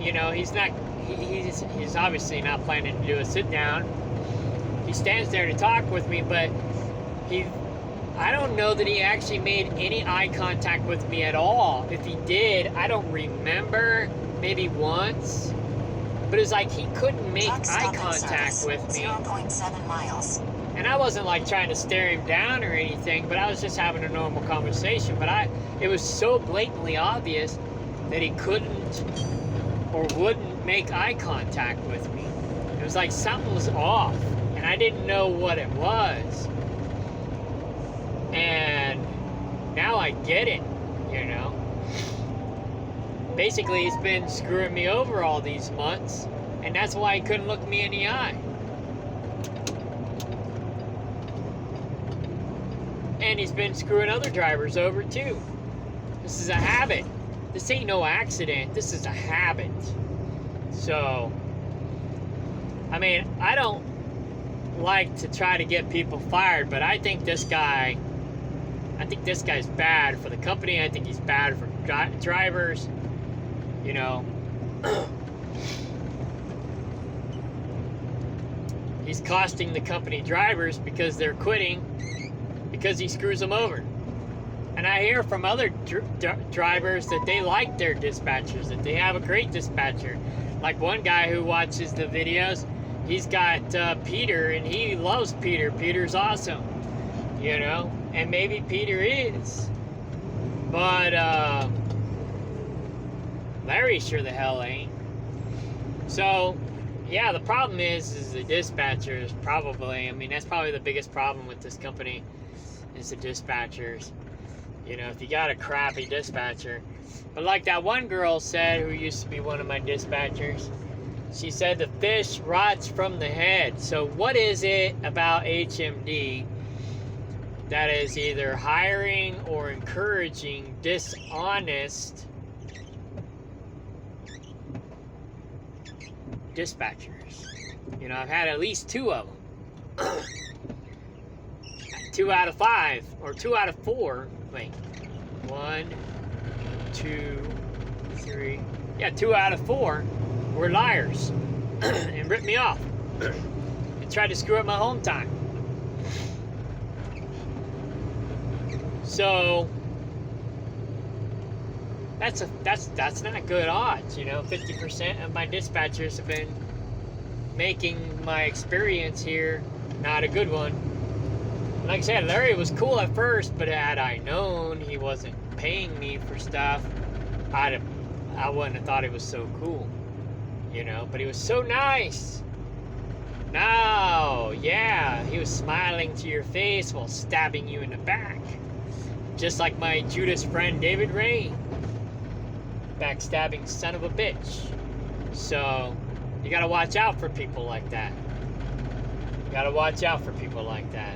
you know. He's obviously not planning to do a sit down. He stands there to talk with me, but I don't know that he actually made any eye contact with me at all. If he did, I don't remember, maybe once. But it's like he couldn't make eye contact with me. 0.7 miles. And I wasn't like trying to stare him down or anything, but I was just having a normal conversation. But it was so blatantly obvious that he couldn't or wouldn't make eye contact with me. It was like something was off, and I didn't know what it was. And now I get it, you know. Basically, he's been screwing me over all these months, and that's why he couldn't look me in the eye. And he's been screwing other drivers over too. This is a habit. This ain't no accident. This is a habit. So, I mean, I don't like to try to get people fired, but I think this guy's bad for the company. I think he's bad for drivers, you know. He's costing the company drivers because they're quitting because he screws them over. And I hear from other drivers that they like their dispatchers, that they have a great dispatcher. Like one guy who watches the videos, he's got Peter, and he loves Peter. Peter's awesome. you know, and maybe Peter is, but Larry sure the hell ain't. So, yeah, the problem is the dispatchers probably. I mean, that's probably the biggest problem with this company is the dispatchers. You know, if you got a crappy dispatcher. But like that one girl said, who used to be one of my dispatchers, she said the fish rots from the head. So what is it about HMD that is either hiring or encouraging dishonest dispatchers? You know, I've had at least 2 of them. 2 out of 5, or 2 out of 4. Wait, 1, 2, 3. Yeah, 2 out of 4 were liars and ripped me off and tried to screw up my home time. So that's not good odds, you know. 50% of my dispatchers have been making my experience here not a good one. Like I said, Larry was cool at first, but had I known he wasn't paying me for stuff, I wouldn't have thought he was so cool, you know. But he was so nice. No, yeah, he was smiling to your face while stabbing you in the back, just like my Judas friend David Ray, backstabbing son of a bitch. So you gotta watch out for people like that. You gotta watch out for people like that.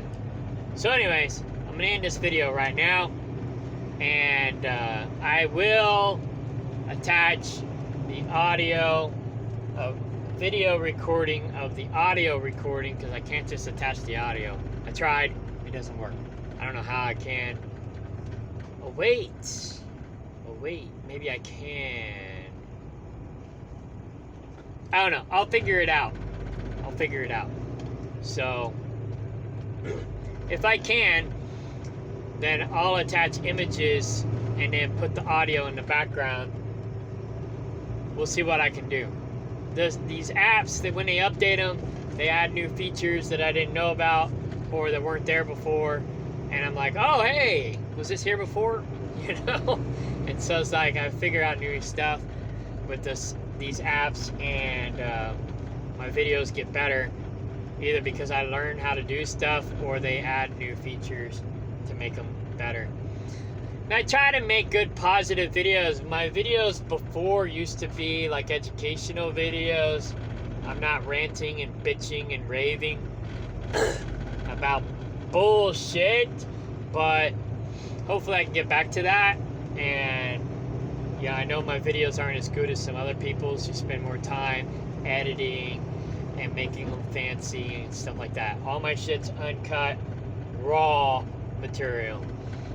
So anyways, I'm gonna end this video right now, and I will attach the audio of video recording of the audio recording, because I can't just attach the audio. I tried, it doesn't work. I don't know how I can. Oh wait, maybe I can. I don't know, I'll figure it out. So if I can, then I'll attach images and then put the audio in the background. We'll see what I can do. These apps, that when they update them, they add new features that I didn't know about or that weren't there before. And I'm like, oh, hey, was this here before? You know? And so it's like I figure out new stuff with these apps, and my videos get better, either because I learn how to do stuff or they add new features to make them better. And I try to make good, positive videos. My videos before used to be like educational videos. I'm not ranting and bitching and raving about bullshit, but hopefully I can get back to that. And yeah, I know my videos aren't as good as some other people's who spend more time editing and making them fancy and stuff like that. All my shit's uncut, raw material.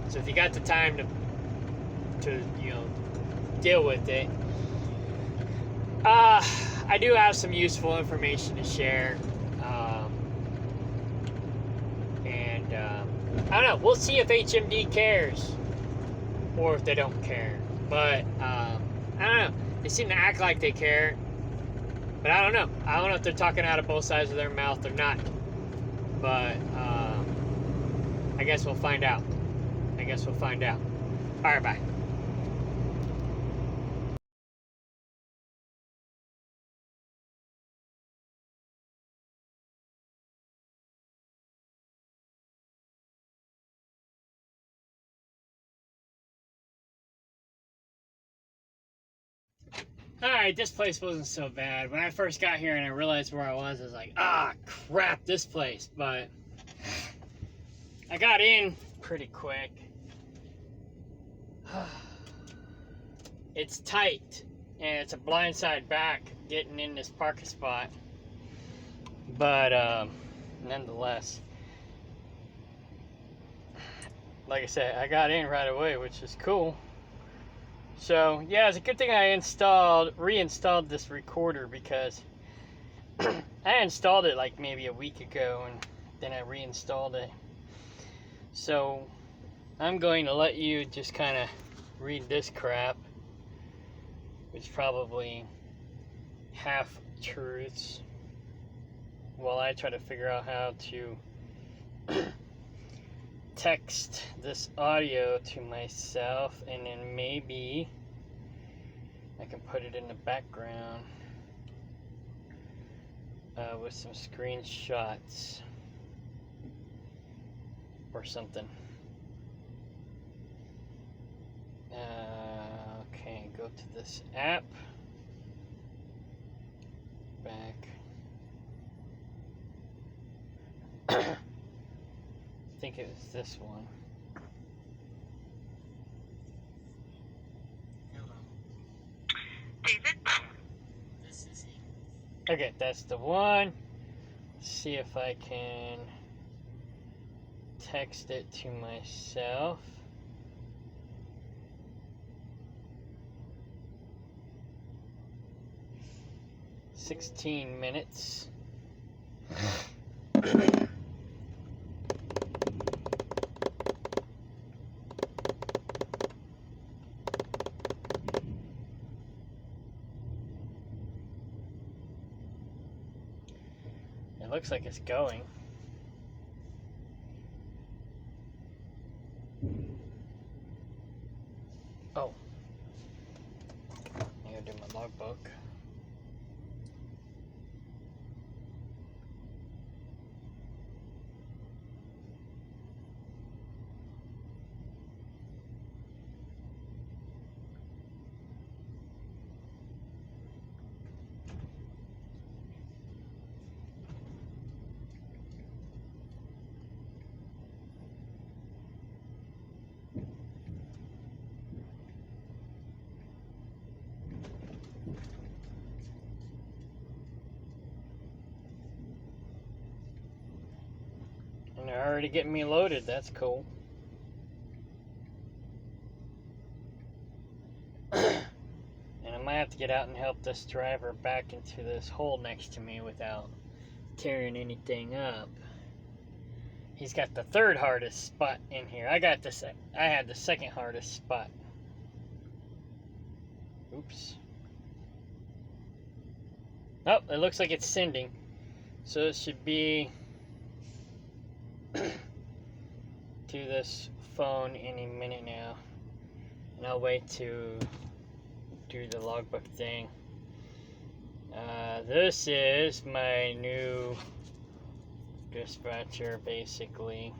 So if you got the time to you know, deal with it, I do have some useful information to share. I don't know. We'll see if HMD cares or if they don't care. But I don't know. They seem to act like they care. But I don't know. I don't know if they're talking out of both sides of their mouth or not. But I guess we'll find out. Alright, bye. Alright, this place wasn't so bad. When I first got here and I realized where I was like, ah, crap, this place. But I got in pretty quick. It's tight, and it's a blindside back getting in this parking spot. But nonetheless, like I said, I got in right away, which is cool. So yeah, it's a good thing I reinstalled this recorder, because I installed it like maybe a week ago and then I reinstalled it. So I'm going to let you just kind of read this crap, which is probably half truths, while I try to figure out how to text this audio to myself, and then maybe I can put it in the background with some screenshots or something. Okay, go to this app. Back. I think it was this one. David? This is it. Okay, that's the one. Let's see if I can text it to myself. $16 minutes. It looks like it's going. Oh. I gotta do my logbook. And they're already getting me loaded. That's cool. And I might have to get out and help this driver back into this hole next to me without tearing anything up. He's got the third hardest spot in here. I had the second hardest spot. Oops. Oh, it looks like it's sending. So it should be to this phone any minute now. And I'll wait to do the logbook thing. This is my new dispatcher, basically.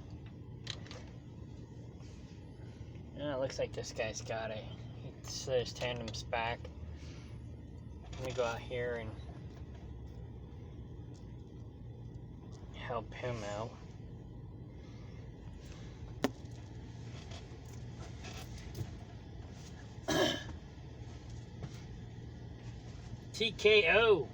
It looks like this guy's got it. He says tandem's back. Let me go out here and help him out. TKO.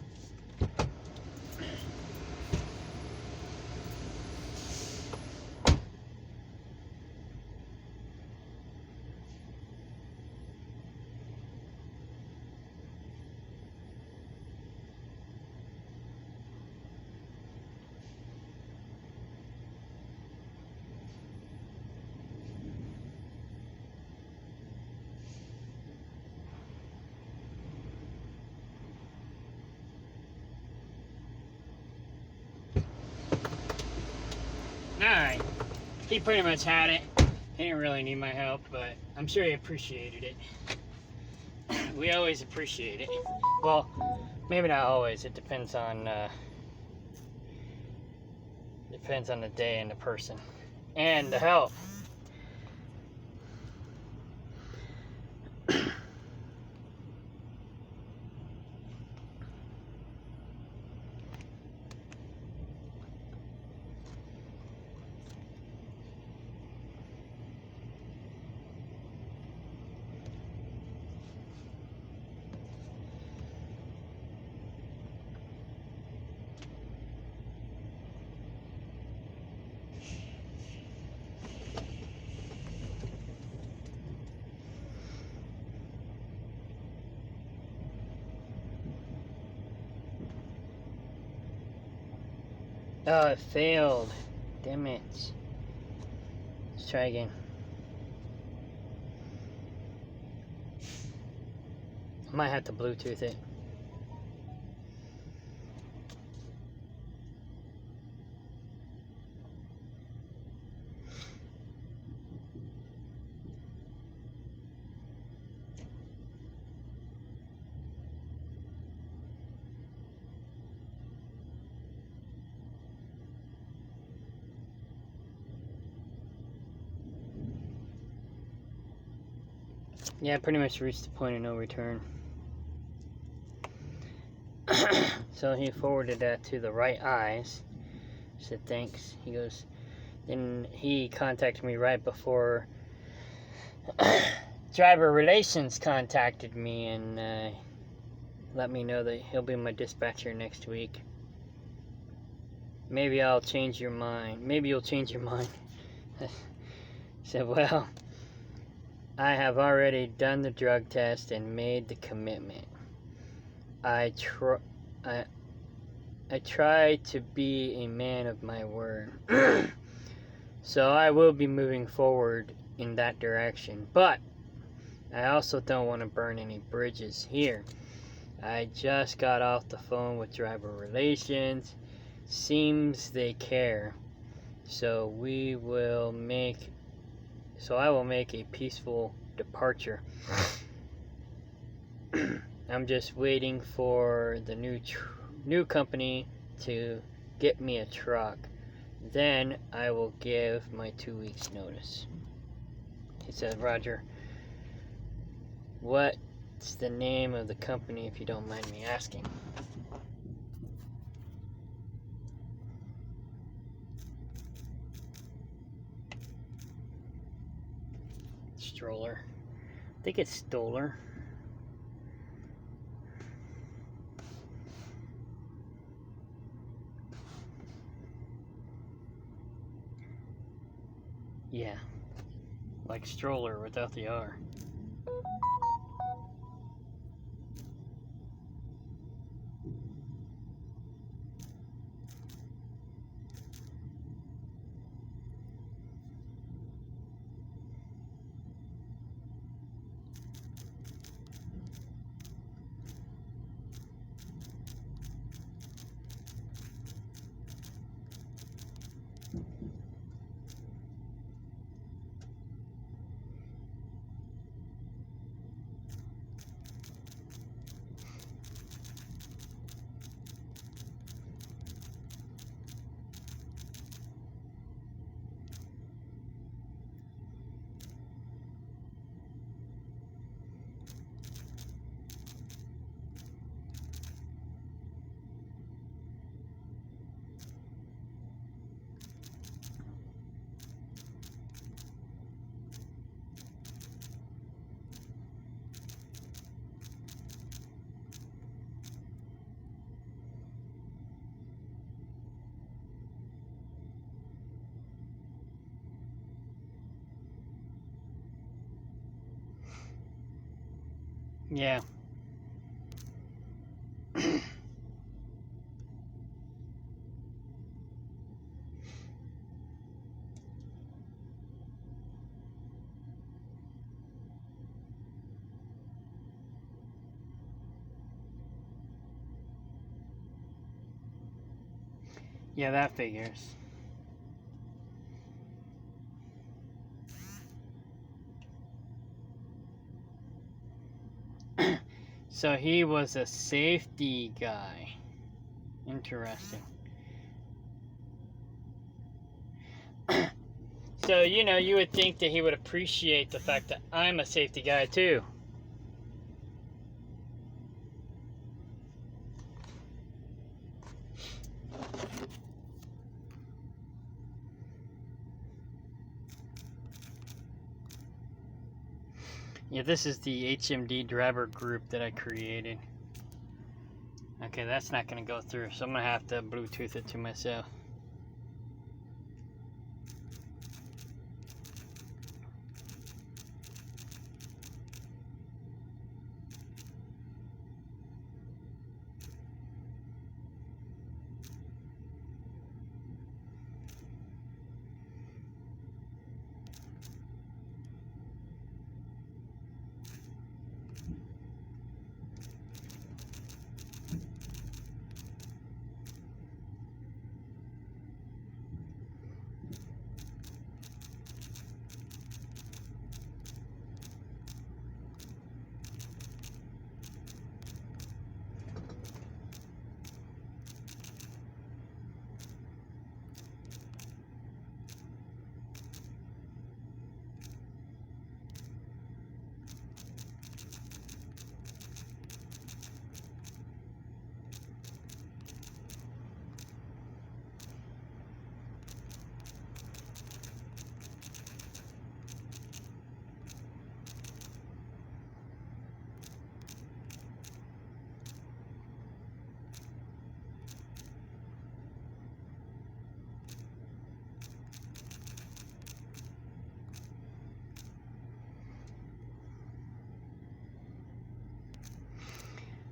Alright, he pretty much had it. He didn't really need my help, but I'm sure he appreciated it. We always appreciate it. Well, maybe not always. It depends on the day and the person and the help. Oh, it failed. Damn it. Let's try again. I might have to Bluetooth it. Yeah, I pretty much reached the point of no return. So he forwarded that to the Right Eyes. Said thanks. He goes, then he contacted me right before Driver Relations contacted me and let me know that he'll be my dispatcher next week. Maybe I'll change your mind. Maybe you'll change your mind. I said, well, I have already done the drug test and made the commitment. I try to be a man of my word. So I will be moving forward in that direction. But I also don't want to burn any bridges here. I just got off the phone with Driver Relations. Seems they care. So I will make a peaceful departure. I'm just waiting for the new company to get me a truck. Then I will give my 2 weeks notice. He said, Roger, what's the name of the company if you don't mind me asking? Stroller. I think it's Stoller. Yeah, like stroller without the R. Yeah. Yeah, that figures. So he was a safety guy. Interesting. So, you would think that he would appreciate the fact that I'm a safety guy too. Yeah, this is the HMD driver group that I created. Okay, that's not going to go through, so I'm going to have to Bluetooth it to myself.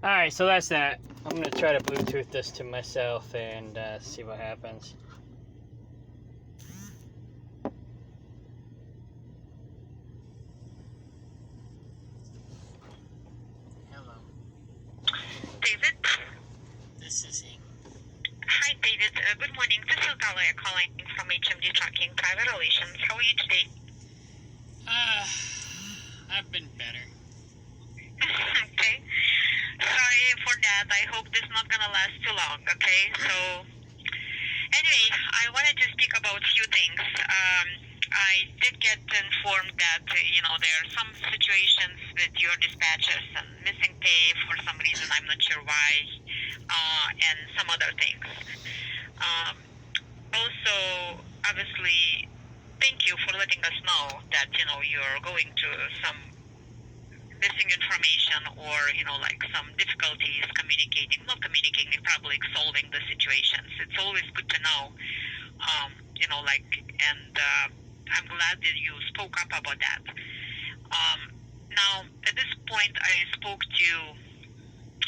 Alright, so that's that. I'm going to try to Bluetooth this to myself and see what happens. Hello. David? This is he. Hi, David. Good morning. This is Galia calling from HMD Trucking Private Relations. How are you today? I've been better. Okay. Sorry for that. I hope this is not going to last too long, okay? So, anyway, I wanted to speak about a few things. I did get informed that, there are some situations with your dispatches and missing pay for some reason, I'm not sure why, and some other things. Also, obviously, thank you for letting us know that, you're going to some missing information or, some difficulties not communicating, probably solving the situations. It's always good to know, and I'm glad that you spoke up about that. Now, at this point, I spoke to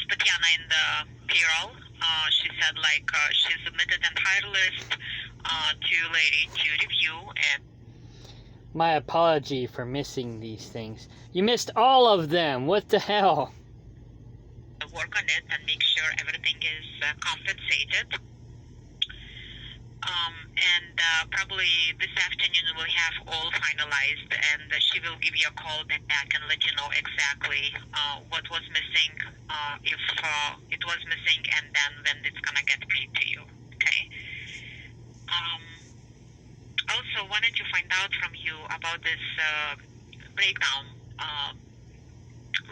Tatiana in the payroll. She said, she submitted an entire list to Larry to review and My apology for missing these things. You missed all of them. What the hell? work on it and make sure everything is compensated. And probably this afternoon we'll have all finalized, and she will give you a call back and let you know exactly what was missing, if it was missing, and then when it's gonna get paid to you. Okay. Also wanted to find out from you about this breakdown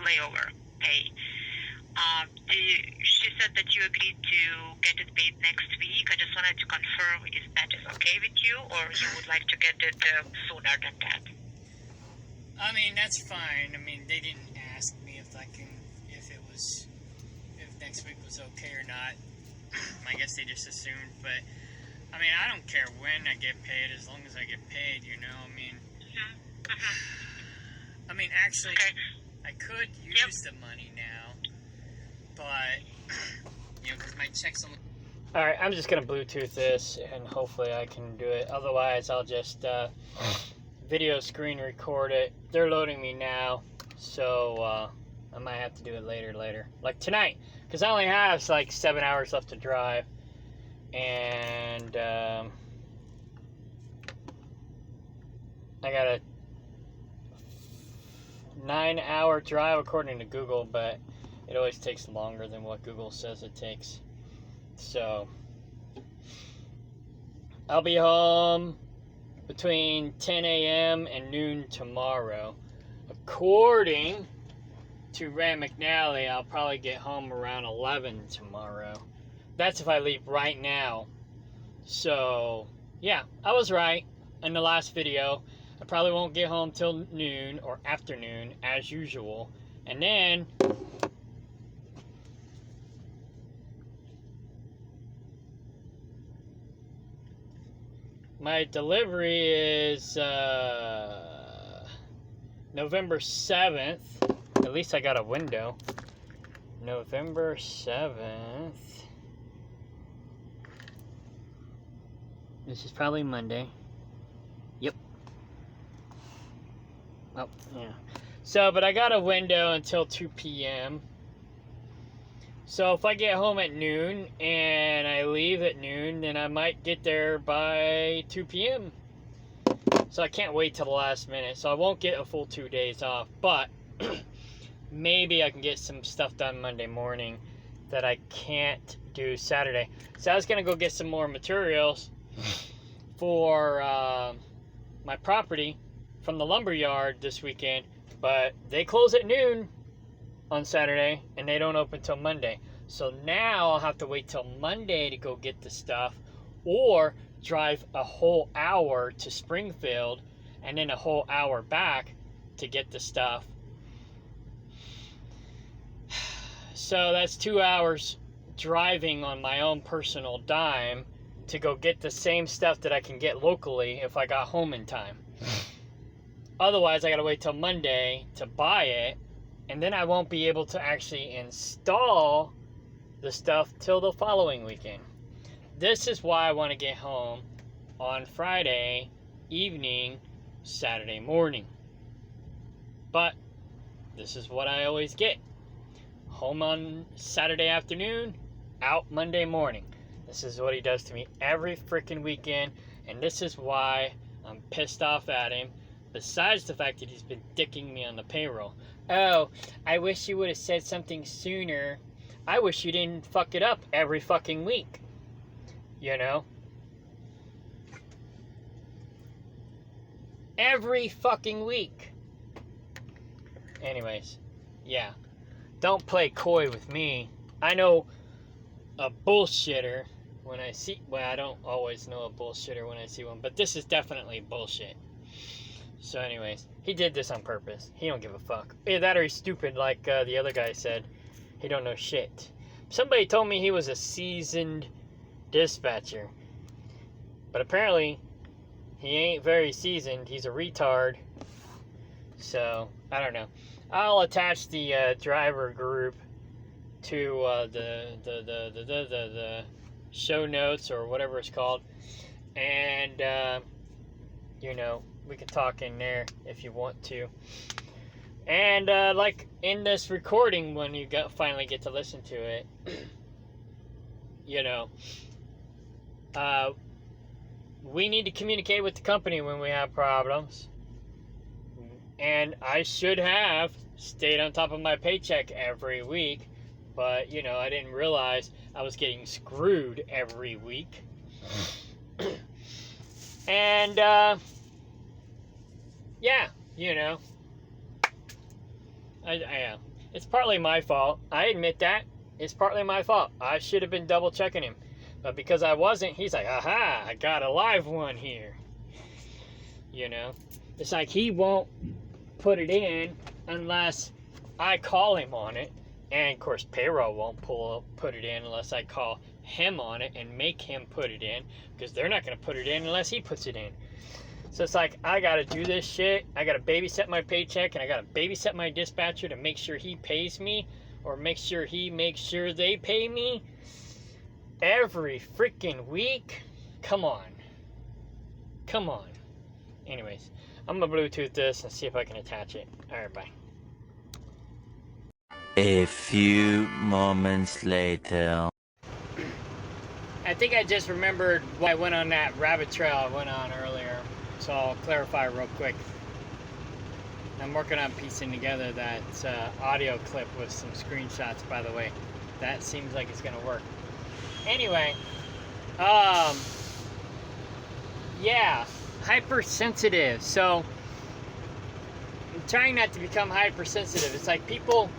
layover pay. She said that you agreed to get it paid next week. I just wanted to confirm if that is okay with you, or you would like to get it sooner than that. I mean, that's fine. I mean, they didn't ask me if next week was okay or not. I guess they just assumed, but I mean, I don't care when I get paid as long as I get paid, I mean. I mean, actually, Okay. I could use the money now, but, because my check's only... Alright, I'm just going to Bluetooth this, and hopefully I can do it. Otherwise, I'll just video screen record it. They're loading me now, so I might have to do it later. Like tonight, because I only have, 7 hours left to drive. And I got a 9-hour drive according to Google, but it always takes longer than what Google says it takes. So I'll be home between 10 a.m. and noon tomorrow. According to Rand McNally, I'll probably get home around 11 tomorrow. That's if I leave right now. So, yeah, I was right in the last video. I probably won't get home till noon or afternoon as usual. And then my delivery is November 7th. At least I got a window. November 7th. This is probably Monday. Yep. Oh, yeah. So, but I got a window until 2 p.m. So if I get home at noon and I leave at noon, then I might get there by 2 p.m. So I can't wait till the last minute. So I won't get a full 2 days off. But maybe I can get some stuff done Monday morning that I can't do Saturday. So I was going to go get some more materials for my property from the lumber yard this weekend, but they close at noon on Saturday and they don't open till Monday. So now I'll have to wait till Monday to go get the stuff, or drive a whole hour to Springfield and then a whole hour back to get the stuff. So that's 2 hours driving on my own personal dime to go get the same stuff that I can get locally if I got home in time. Otherwise, I gotta wait till Monday to buy it And then I won't be able to actually install the stuff till the following weekend. This is why I want to get home on Friday evening, Saturday morning. But this is what I always get. Home on Saturday afternoon, out Monday morning. This is what he does to me every freaking weekend, and this is why I'm pissed off at him, besides the fact that he's been dicking me on the payroll. Oh, I wish you would have said something sooner. I wish you didn't fuck it up every fucking week. You know? Every fucking week. Anyways, yeah. Don't play coy with me. I know a bullshitter when I see... Well, I don't always know a bullshitter when I see one, but this is definitely bullshit. So anyways, he did this on purpose. He don't give a fuck. Either that or he's stupid like the other guy said. He don't know shit. Somebody told me he was a seasoned dispatcher. But apparently, he ain't very seasoned. He's a retard. So, I don't know. I'll attach the driver group to the show notes or whatever it's called. And, you know, we can talk in there if you want to. And like in this recording, when you finally get to listen to it, you know, we need to communicate with the company when we have problems. And I should have stayed on top of my paycheck every week, but you know, I didn't realize I was getting screwed every week. And yeah, you know, I it's partly my fault. I admit that. It's partly my fault. I should have been double checking him. But because I wasn't, he's like, aha, I got a live one here. You know? It's like he won't put it in unless I call him on it. And of course, payroll won't put it in unless I call him on it and make him put it in. Because they're not going to put it in unless he puts it in. So it's like, I gotta do this shit. I gotta babysit my paycheck, and I gotta babysit my dispatcher to make sure he pays me, or make sure he makes sure they pay me every freaking week. Come on. Come on. Anyways, I'm gonna Bluetooth this and see if I can attach it. Alright, bye. A few moments later. I think I just remembered why I went on that rabbit trail I went on earlier. So I'll clarify real quick. I'm working on piecing together that audio clip with some screenshots, by the way. That seems like it's gonna work. Anyway, yeah, hypersensitive. So I'm trying not to become hypersensitive. It's like people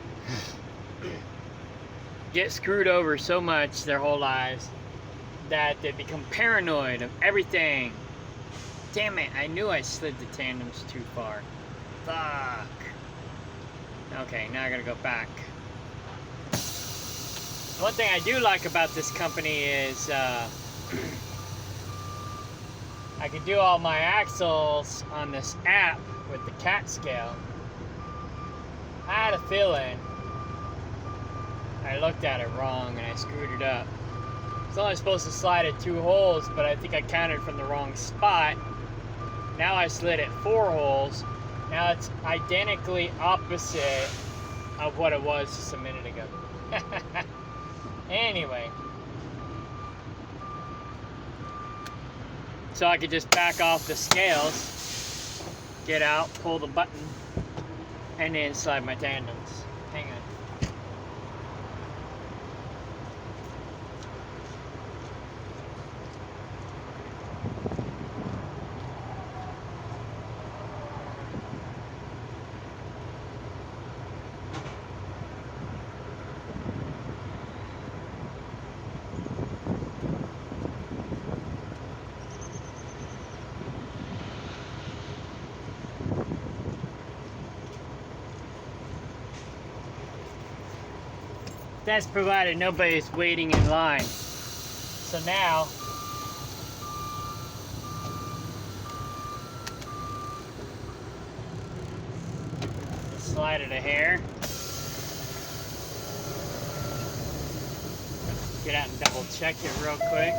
get screwed over so much their whole lives that they become paranoid of everything. Damn it, I knew I slid the tandems too far. Fuck. Okay, now I gotta go back. One thing I do like about this company is I can do all my axles on this app with the cat scale. I had a feeling I looked at it wrong and I screwed it up. It's only supposed to slide at 2 holes, but I think I counted from the wrong spot. Now I slid at 4 holes. Now it's identically opposite of what it was just a minute ago. Anyway. So I could just back off the scales, get out, pull the button, and then slide my tandems. Hang on. That's provided nobody's waiting in line. So now, slide it a hair. Get out and double check it real quick.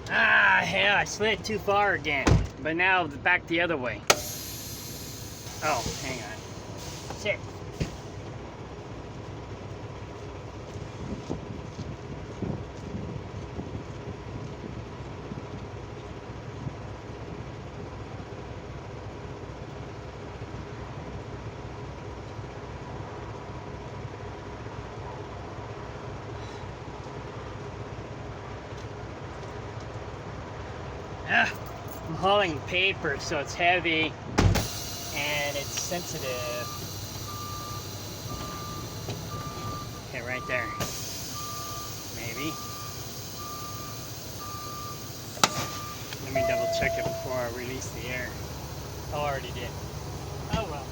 Ah, hell, I slid too far again. But now back the other way. Oh, hang on. Shit. I'm hauling paper, so it's heavy and it's sensitive. Okay, right there. Maybe. Let me double check it before I release the air. Oh, I already did. Oh well.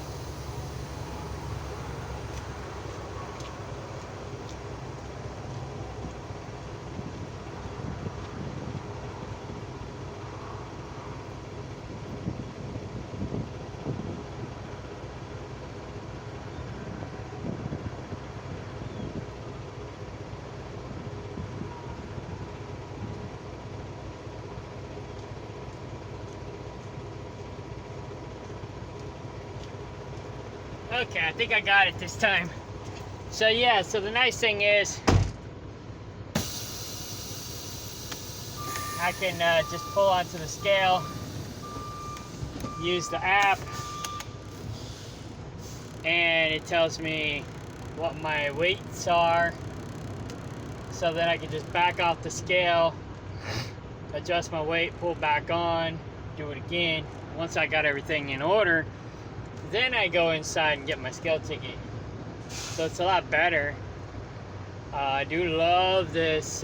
Okay, I think I got it this time. So yeah, so the nice thing is I can just pull onto the scale, use the app, and it tells me what my weights are. So then I can just back off the scale, adjust my weight, pull back on, do it again. Once I got everything in order, then I go inside and get my scale ticket. So it's a lot better. I do love this,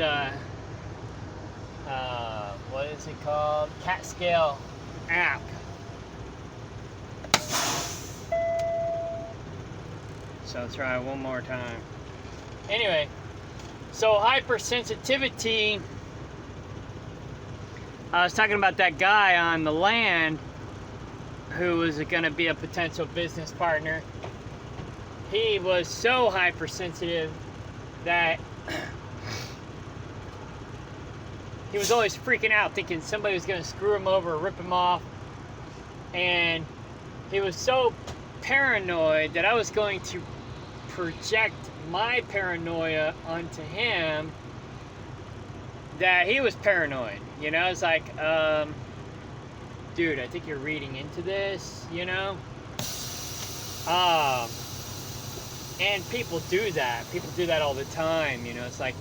what is it called? CatScale app. So I'll try it one more time. Anyway, so hypersensitivity, I was talking about that guy on the land who was going to be a potential business partner. He was so hypersensitive that he was always freaking out, thinking somebody was going to screw him over or rip him off. And he was so paranoid that I was going to project my paranoia onto him, that he was paranoid. You know, it's like, dude, I think you're reading into this, you know? And people do that. People do that all the time, you know? It's like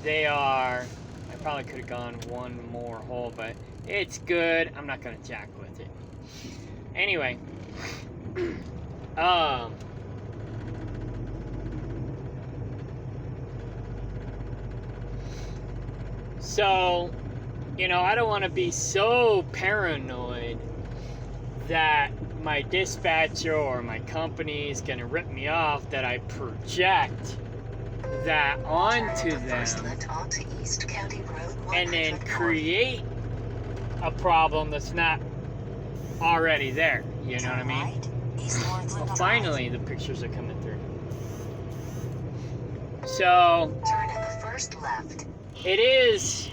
they are... I probably could have gone one more hole, but it's good. I'm not going to jack with it. Anyway. So... You know, I don't want to be so paranoid that my dispatcher or my company is going to rip me off that I project that onto them and then create a problem that's not already there. You know what I mean? Well, finally, the pictures are coming through. So, Turn at the first left. it is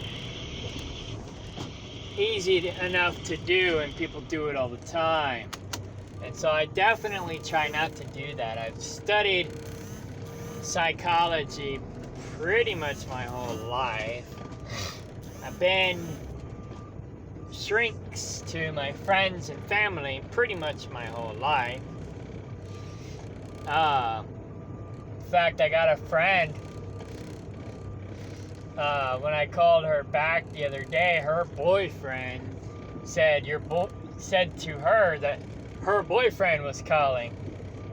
easy enough to do, and people do it all the time. And so I definitely try not to do that. I've studied psychology pretty much my whole life. I've been shrinks to my friends and family pretty much my whole life. In fact, I got a friend, when I called her back the other day, her boyfriend said said to her that her boyfriend was calling.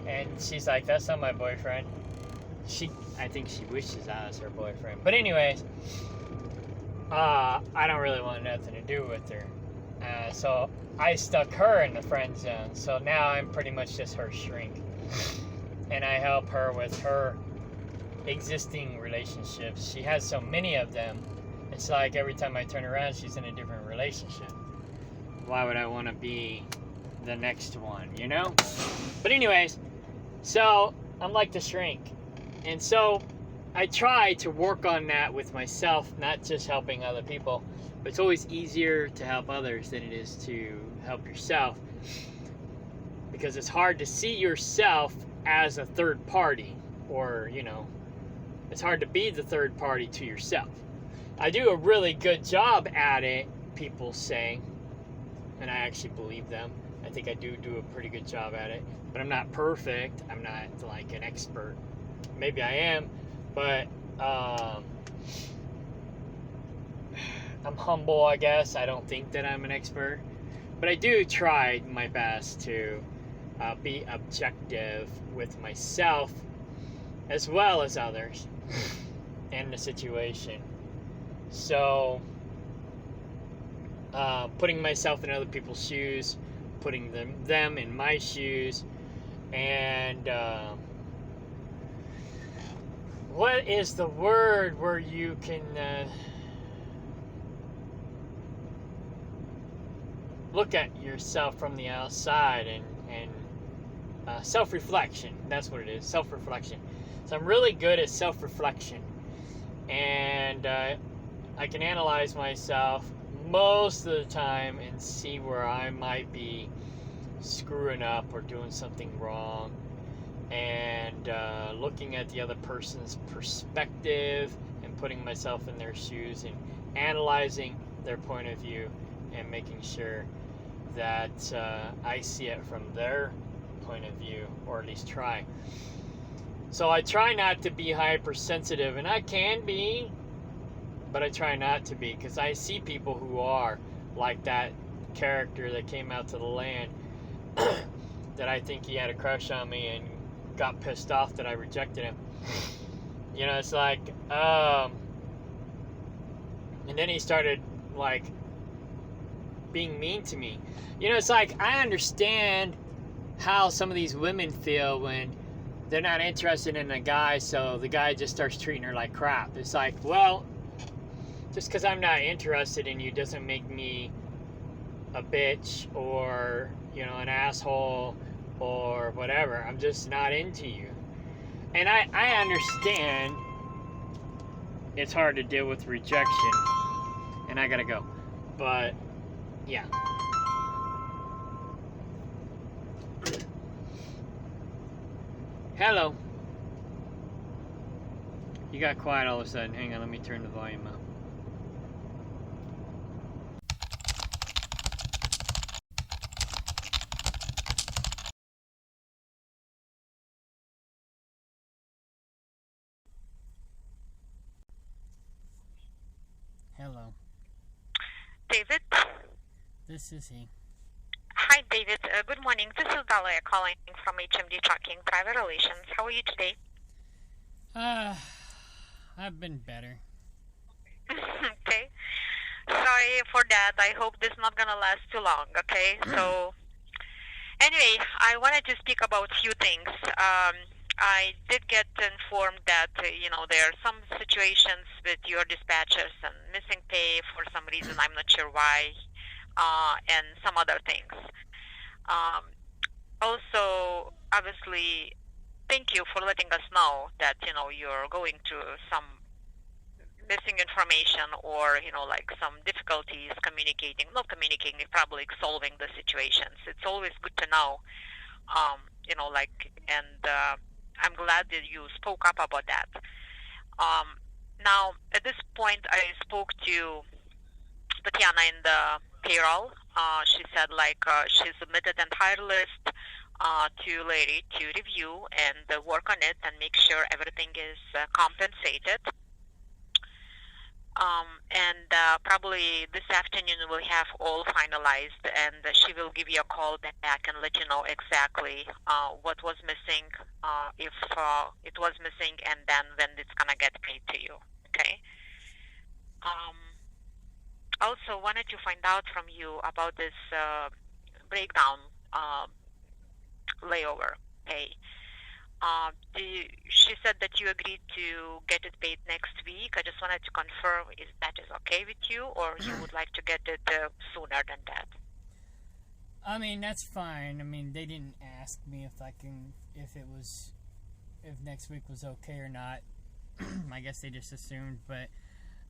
And she's like, that's not my boyfriend. I think she wishes I was her boyfriend. But anyways, I don't really want nothing to do with her. So I stuck her in the friend zone. So now I'm pretty much just her shrink. And I help her with her existing relationships. She has so many of them. It's like every time I turn around, she's in a different relationship. Why would I want to be the next one, you know? But anyways, so I'm like the shrink. And so I try to work on that with myself, not just helping other people. But it's always easier to help others than it is to help yourself. Because it's hard to see yourself as a third party. Or, you know, it's hard to be the third party to yourself. I do a really good job at it, people say. And I actually believe them. I think I do a pretty good job at it. But I'm not perfect. I'm not like an expert. Maybe I am. But I'm humble, I guess. I don't think that I'm an expert. But I do try my best to be objective with myself as well as others in the situation. So, putting myself in other people's shoes, putting them in my shoes, and what is the word where you can look at yourself from the outside and self-reflection. That's what it is, self-reflection. So I'm really good at self-reflection, and I can analyze myself most of the time and see where I might be screwing up or doing something wrong, and looking at the other person's perspective and putting myself in their shoes and analyzing their point of view and making sure that I see it from their point of view, or at least try. So I try not to be hypersensitive, and I can be, but I try not to be, because I see people who are like that character that came out to the land that I think he had a crush on me and got pissed off that I rejected him. You know, it's like, and then he started like being mean to me. You know, it's like, I understand how some of these women feel when they're not interested in a guy, so the guy just starts treating her like crap. It's like, well, just because I'm not interested in you doesn't make me a bitch or, you know, an asshole or whatever. I'm just not into you. And I understand it's hard to deal with rejection, and I gotta go. But, yeah. Hello. You got quiet all of a sudden. Hang on, let me turn the volume up. Hello. David? This is he. Hi, David. Good morning. This is Dalia calling from HMD Trucking Private Relations. How are you today? I've been better. Okay. Sorry for that. I hope this is not going to last too long, okay? So, anyway, I wanted to speak about a few things. I did get informed that, you know, there are some situations with your dispatchers and missing pay for some reason, I'm not sure why, and some other things. Also, obviously, thank you for letting us know that, you know, you're going through some missing information or, you know, like some difficulties not communicating, probably solving the situations. It's always good to know, you know, like, and I'm glad that you spoke up about that. Now, at this point, I spoke to Tatiana in the payroll. She said, like, she submitted an entire list to Larry to review and work on it and make sure everything is compensated. And probably this afternoon we'll have all finalized, and she will give you a call back and let you know exactly what was missing, if it was missing, and then when it's gonna get paid to you. Okay. Also, wanted to find out from you about this breakdown layover pay. She said that you agreed to get it paid next week. I just wanted to confirm if that is okay with you, or you would like to get it sooner than that. I mean, that's fine. I mean, they didn't ask me if next week was okay or not. I guess they just assumed, but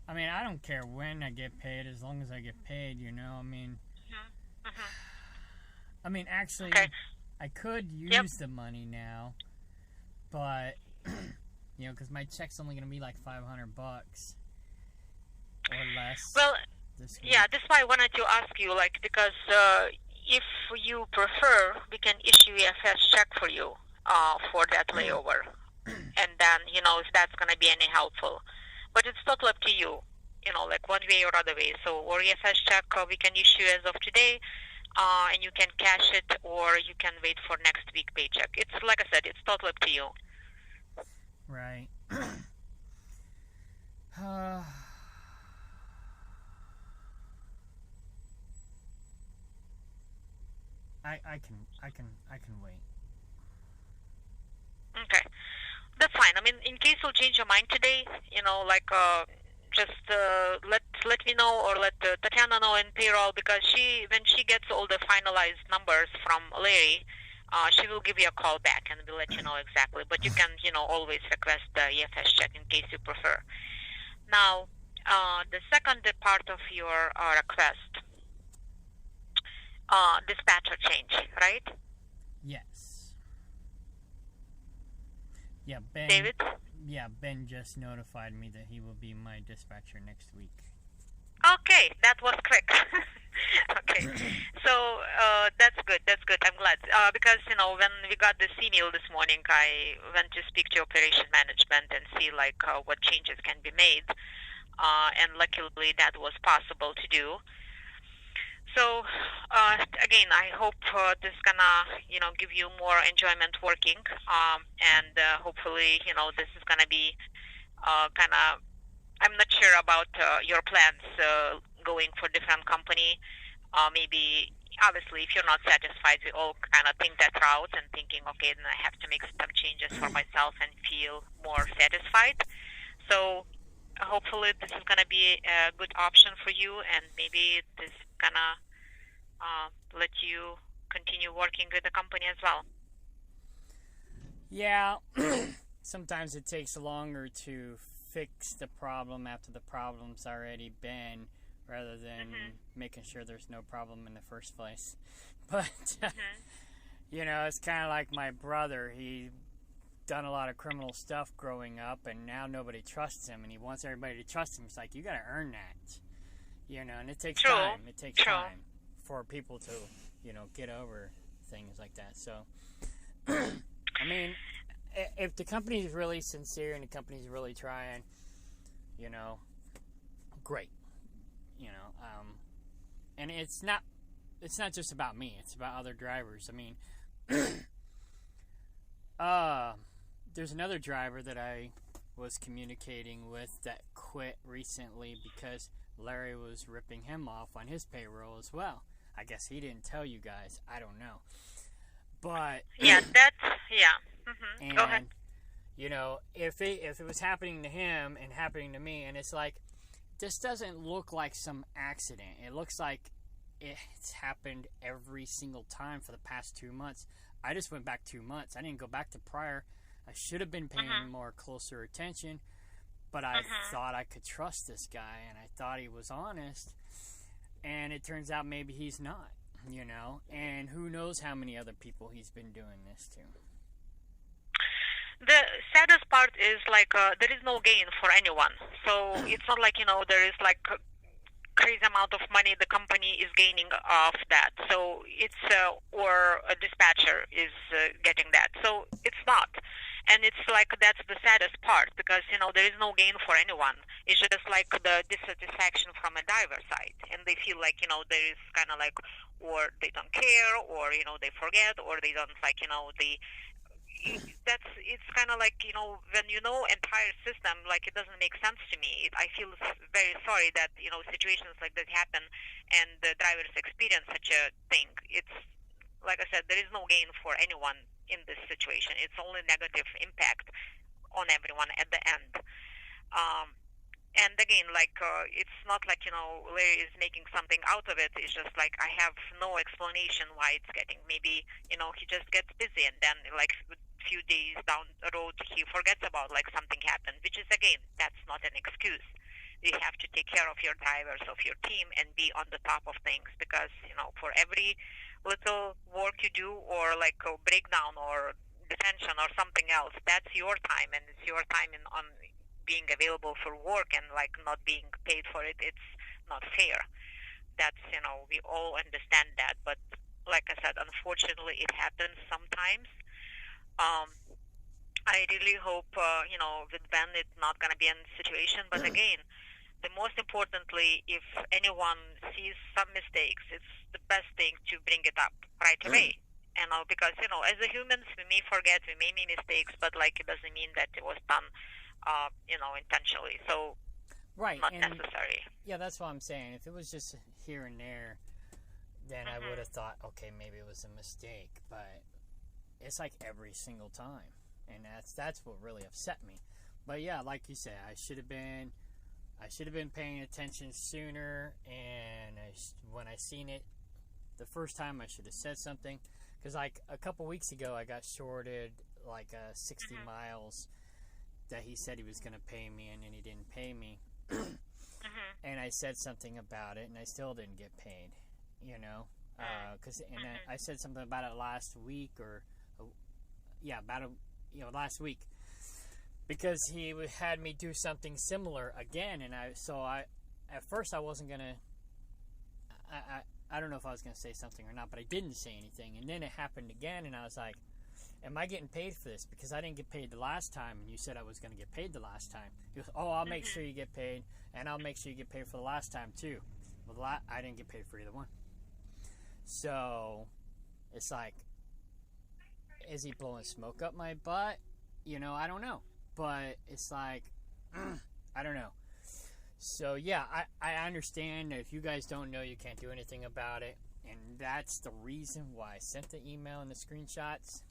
I mean, I don't care when I get paid as long as I get paid, you know? I mean, I mean, actually, Okay. I could use the money now, but, you know, because my check's only going to be like $500 or less. Well, this week. yeah, that's why I wanted to ask you, like, because if you prefer, we can issue a fast check for you for that layover. And then, you know, if that's going to be any helpful. But it's totally up to you, you know, like one way or other way. So, or a fast check we can issue as of today, and you can cash it, or you can wait for next week paycheck. It's, like I said, it's totally up to you. Right. I can wait. Okay, that's fine. I mean, in case you change your mind today, you know, like just let me know, or let Tatiana know in payroll, because when she gets all the finalized numbers from Larry, she will give you a call back and will let you know exactly. But you can, you know, always request the EFS check in case you prefer. Now, the second part of your request, dispatcher change, right? Yes. Yeah, Ben. David? Yeah, Ben just notified me that he will be my dispatcher next week. Okay, that was quick. Okay, so that's good. That's good. I'm glad because, you know, when we got this email this morning, I went to speak to operation management and see like what changes can be made, and luckily that was possible to do. So again, I hope this is gonna, you know, give you more enjoyment working, and hopefully, you know, this is gonna be kind of. I'm not sure about your plans going for different company. Maybe, obviously, if you're not satisfied, we all kind of think that route and thinking, okay, then I have to make some changes for myself and feel more satisfied. So hopefully this is going to be a good option for you, and maybe this is going to let you continue working with the company as well. Yeah, sometimes it takes longer to fix the problem after the problem's already been, rather than making sure there's no problem in the first place. But you know, it's kind of like my brother. He done a lot of criminal stuff growing up, and now nobody trusts him, and he wants everybody to trust him. It's like, you got to earn that, you know, and it takes time. It takes time for people to, you know, get over things like that. So, I mean, if the company is really sincere and the company is really trying, you know, great, you know, and it's not just about me, it's about other drivers. I mean, there's another driver that I was communicating with that quit recently because Larry was ripping him off on his payroll as well. I guess he didn't tell you guys, I don't know. But yeah, and, go ahead. You know, if it was happening to him and happening to me, and it's like, this doesn't look like some accident. It looks like it's happened every single time for the past 2 months. I just went back 2 months. I didn't go back to prior. I should have been paying more closer attention, but I thought I could trust this guy, and I thought he was honest, and it turns out maybe he's not, you know, and who knows how many other people he's been doing this to. The saddest part is like there is no gain for anyone. So it's not like, you know, there is like a crazy amount of money the company is gaining off that. So it's or a dispatcher is getting that. So it's not. And it's like that's the saddest part because there is no gain for anyone. It's just like the dissatisfaction from a driver side, and they feel like there is kind of like, or they don't care, or they forget, or they don't like they. It's kind of like when entire system, like it doesn't make sense to me. I feel very sorry that situations like that happen, and the drivers experience such a thing. It's like I said, there is no gain for anyone in this situation. It's only negative impact on everyone at the end. And again, like it's not like Larry is making something out of it. It's just like I have no explanation why it's getting. Maybe he just gets busy, and then like a few days down the road he forgets about like something happened. Which is again, that's not an excuse. You have to take care of your drivers, of your team, and be on the top of things because for every little work you do, or like a breakdown or detention or something else, that's your time, and it's your time on being available for work and like not being paid for it. It's not fair. That's we all understand that, but like I said, unfortunately it happens sometimes. I really hope with Ben it's not going to be a situation, but again, the most importantly, if anyone sees some mistakes, it's the best thing to bring it up right away. Because as a humans, we may forget, we may make mistakes, but like it doesn't mean that it was done, intentionally. So, right, not and necessary. yeah, that's what I'm saying. If it was just here and there, then I would have thought, okay, maybe it was a mistake. But it's like every single time, and that's what really upset me. But yeah, like you said, I should have been paying attention sooner, and when I seen it the first time, I should have said something. Because like a couple weeks ago, I got shorted like 60 miles that he said he was going to pay me, and then he didn't pay me. And I said something about it, and I still didn't get paid. I said something about it last week, last week. Because he had me do something similar again, and at first I wasn't gonna. I don't know if I was gonna say something or not, but I didn't say anything, and then it happened again, and I was like, "Am I getting paid for this? Because I didn't get paid the last time, and you said I was gonna get paid the last time." He goes, "Oh, I'll make sure you get paid, and I'll make sure you get paid for the last time too." Well, I didn't get paid for either one, so it's like, is he blowing smoke up my butt? I don't know. But it's like, I don't know. So, yeah, I understand that if you guys don't know, you can't do anything about it. And that's the reason why I sent the email and the screenshots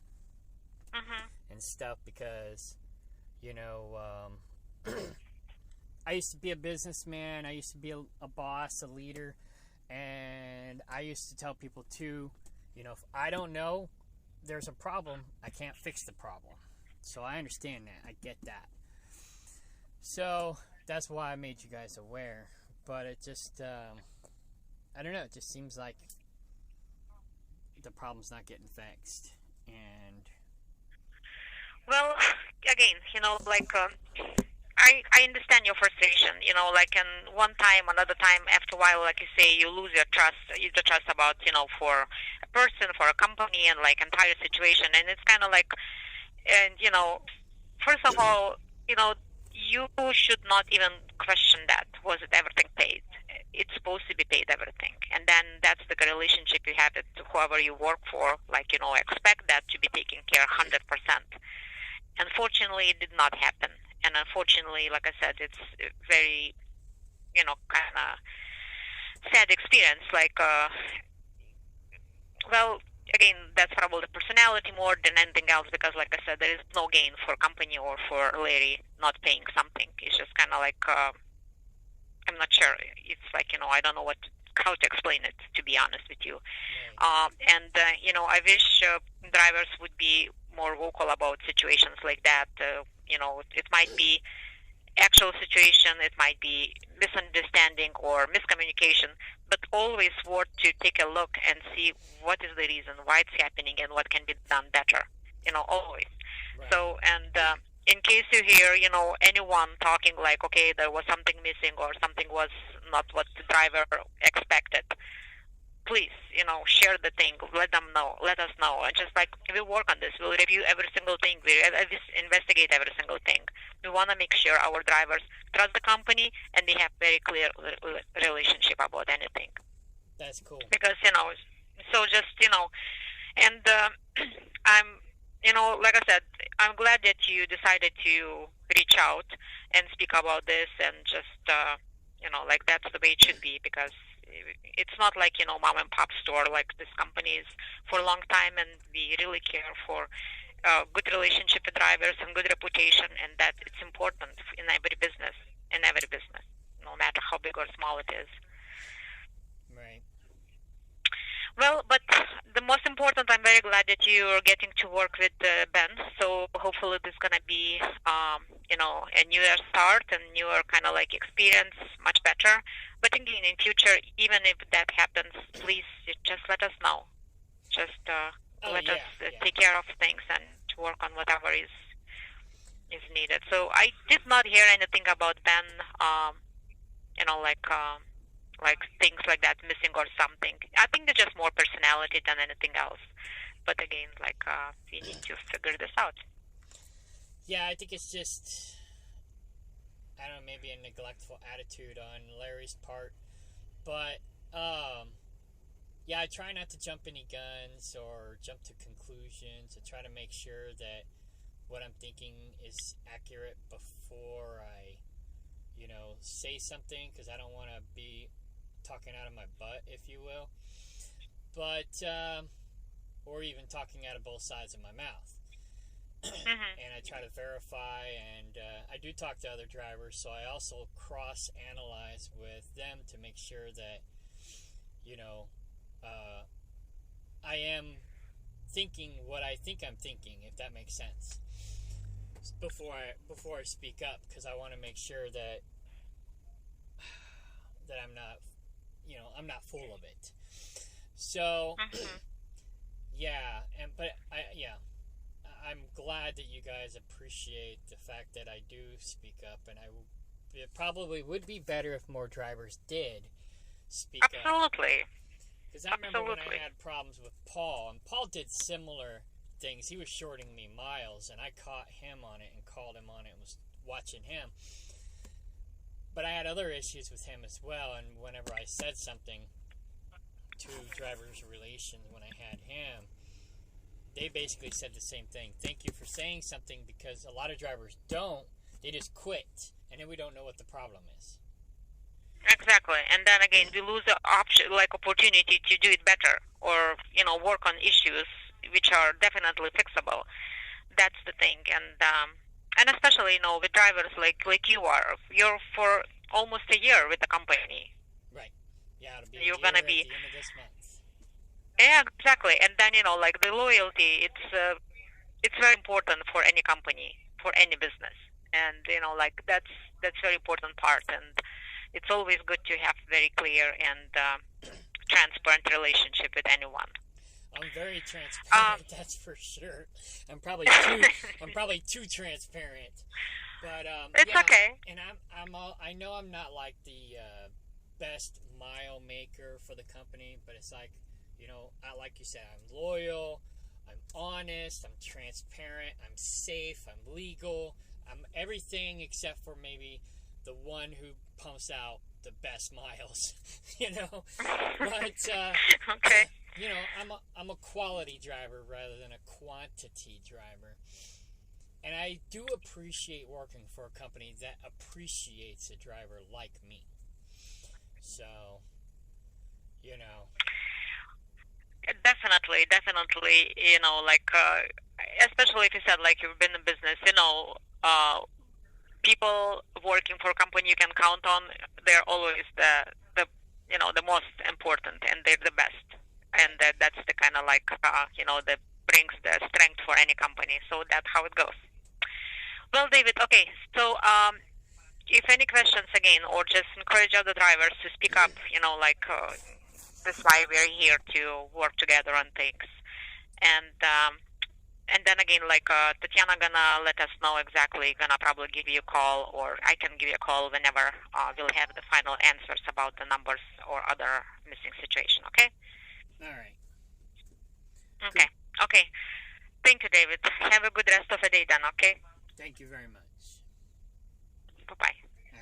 and stuff. Because, I used to be a businessman. I used to be a boss, a leader. And I used to tell people, too, if I don't know there's a problem, I can't fix the problem. So I understand that. I get that. So that's why I made you guys aware. But it just, I don't know. It just seems like the problem's not getting fixed. And Well, again, I understand your frustration, and one time, another time, after a while, like you say, you lose the trust about, for a person, for a company, and like entire situation. And it's kind of like, and, first of all, you should not even question that. Was it everything paid? It's supposed to be paid, everything. And then that's the relationship you have with whoever you work for. Like, expect that to be taken care 100%. Unfortunately, it did not happen. And unfortunately, like I said, it's a very, kind of sad experience. Like, again, that's probably the personality more than anything else, because like I said, there is no gain for company or for Larry not paying something. It's just kind of like, I'm not sure. It's like, I don't know how to explain it, to be honest with you. right. I wish drivers would be more vocal about situations like that. It might be actual situation, it might be misunderstanding or miscommunication, but always worth to take a look and see what is the reason, why it's happening, and what can be done better. Always. Right. So, and in case you hear, anyone talking like, okay, there was something missing or something was not what the driver expected, please, share the thing. Let us know. And just like we work on this, we'll review every single thing. We investigate every single thing. We want to make sure our drivers trust the company and they have very clear relationship about anything. That's cool. Because so just and I'm like I said, I'm glad that you decided to reach out and speak about this, and just like that's the way it should be, because it's not like mom and pop store. Like, this company is for a long time, and we really care for good relationship with drivers and good reputation, and that it's important in every business, no matter how big or small it is. Right. Well, but the most important, I'm very glad that you're getting to work with Ben. So hopefully this is going to be, a newer start and newer kind of like experience, much better. But again, in future, even if that happens, please just let us know. Just let us take care of things and to work on whatever is needed. So I did not hear anything about Ben, like things like that missing or something. I think they're just more personality than anything else. But again, we need to figure this out. Yeah, I think it's just, I don't know, maybe a neglectful attitude on Larry's part. But, I try not to jump any guns or jump to conclusions. I try to make sure that what I'm thinking is accurate before I, say something, because I don't want to be talking out of my butt, if you will. But, or even talking out of both sides of my mouth. And I try to verify, and I do talk to other drivers, so I also cross-analyze with them to make sure that, I am thinking what I think I'm thinking, if that makes sense, before I speak up, because I want to make sure that I'm not, I'm not full of it. So, I'm glad that you guys appreciate the fact that I do speak up, and it probably would be better if more drivers did speak up. Absolutely. Because I remember when I had problems with Paul, and Paul did similar things. He was shorting me miles, and I caught him on it and called him on it and was watching him. But I had other issues with him as well, and whenever I said something to drivers' relations when I had him, they basically said the same thing. Thank you for saying something, because a lot of drivers don't. They just quit, and then we don't know what the problem is. Exactly. And then again, we lose the opportunity to do it better, or, work on issues which are definitely fixable. That's the thing. And especially, with drivers like you are. You're for almost a year with the company. Right. Yeah, it'll be You're going to be at the end of this month. Yeah, exactly. And then, the loyalty, it's very important for any company, for any business. And, that's very important part. And it's always good to have very clear and transparent relationship with anyone. I'm very transparent, that's for sure. I'm probably too transparent. But it's okay. And I know I'm not like the best mile maker for the company, but it's like, like you said, I'm loyal, I'm honest, I'm transparent, I'm safe, I'm legal, I'm everything except for maybe the one who pumps out the best miles, But okay. I'm a quality driver rather than a quantity driver. And I do appreciate working for a company that appreciates a driver like me. So, Definitely, especially if you said, you've been in business, people working for a company you can count on, they're always the most important, and they're the best. And that's the kind of that brings the strength for any company. So that's how it goes. Well, David, okay, so if any questions again, or just encourage other drivers to speak up, that's why we're here to work together on things. And and then again, like Tatiana gonna let us know exactly. Gonna probably give you a call, or I can give you a call whenever we'll have the final answers about the numbers or other missing situation. Okay. All right. Okay. Okay. Thank you, David. Have a good rest of the day then. Okay. Thank you very much. Bye bye. All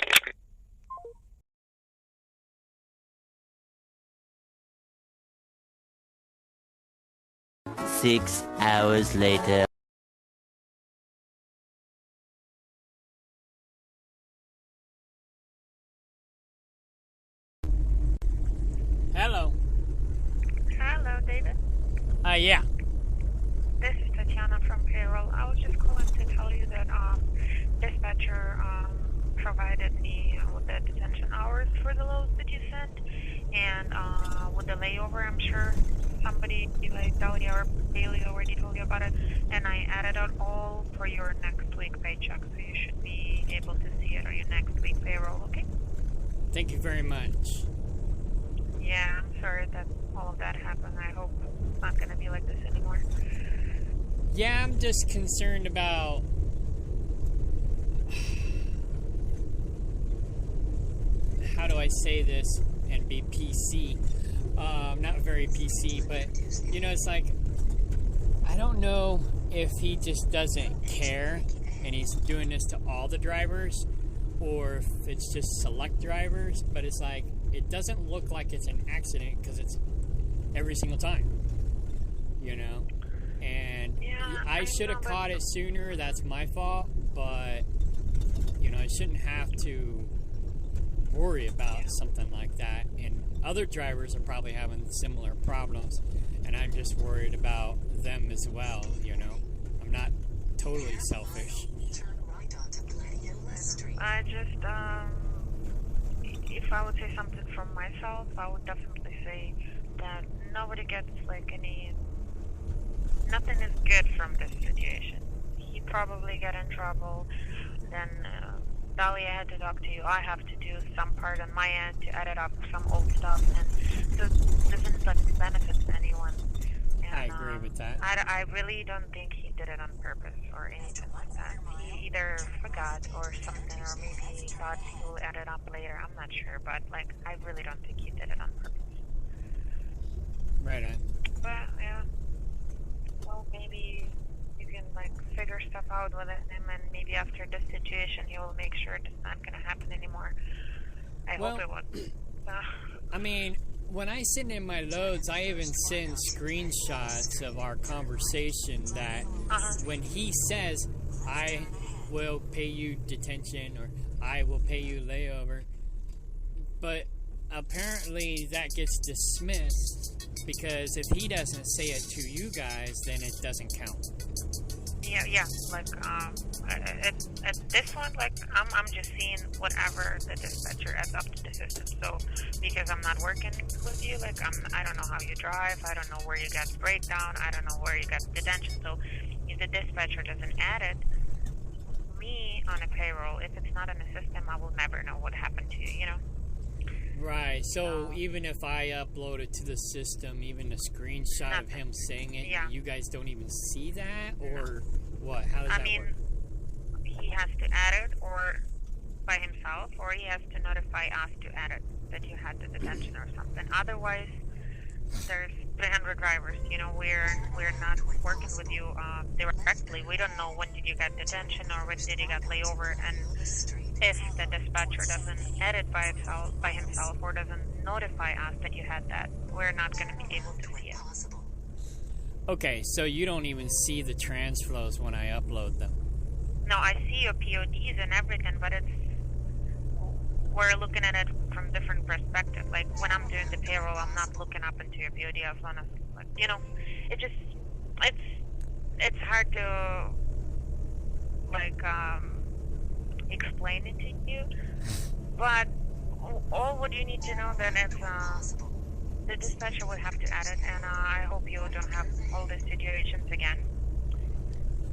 right, bye. 6 hours later. Hello. Hello, David. Yeah. This is Tatiana from payroll. I was just calling to tell you that dispatcher provided me with the detention hours for the loads that you sent, and with the layover, I'm sure somebody like Dahlia or Bailey already told you about it, and I added out all for your next week paycheck, so you should be able to see it on your next week payroll. Okay? Thank you very much. Yeah, I'm sorry that all of that happened. I hope it's not going to be like this anymore. Yeah, I'm just concerned about how do I say this and be PC? Not very PC, but you know, it's like I don't know if he just doesn't care and he's doing this to all the drivers, or if it's just select drivers. But it's like it doesn't look like it's an accident because it's every single time, you know. And Yeah, I should have know, but- caught it sooner. That's my fault, but you know, I shouldn't have to worry about something like that. And other drivers are probably having similar problems, and I'm just worried about them as well. You know, I'm not totally selfish. Turn right onto Gladiolus Street. I just, if I would say something from myself, I would definitely say that nobody gets nothing is good from this situation. He probably got in trouble, then Dahlia had to talk to you. I have to do some part on my end to edit up some old stuff, and so it doesn't like benefit anyone. And, I agree with that. I really don't think he did it on purpose or anything like that. He either forgot or something, or maybe he thought he will edit up later. I'm not sure, but like I really don't think he did it on purpose. Right on. But yeah, well, maybe you can like figure stuff out with him, and maybe after this situation, he will make sure it's not gonna happen anymore. I hope it won't. I mean, when I send in my loads, I even send screenshots of our conversation that when he says, I will pay you detention or I will pay you layover, but apparently that gets dismissed because if he doesn't say it to you guys, then it doesn't count. Yeah, like at this one, like I'm just seeing whatever the dispatcher adds up to the system. So because I'm not working with you, like I don't know how you drive, I don't know where you got breakdown, I don't know where you got detention. So if the dispatcher doesn't add it, me on a payroll, if it's not in the system, I will never know what happened to you. You know. Right, so even if I upload it to the system, even a screenshot of him saying it, you guys don't even see that? Or what? How does that work? He has to add it or by himself, or he has to notify us to add it, that you had the detention or something. Otherwise, there's 300 drivers. You know, we're not working with you directly. We don't know when did you get detention or when did you get layover, and if the dispatcher doesn't edit by himself or doesn't notify us that you had that, we're not going to be able to see it. Okay, so you don't even see the trans flows when I upload them. No, I see your PODs and everything, but we're looking at it from different perspectives. Like when I'm doing the payroll, I'm not looking up into your POD as long as, like, you know, it's hard to like explain it to you. But all what you need to know then is the dispatcher will have to add it, and I hope you don't have all these situations again.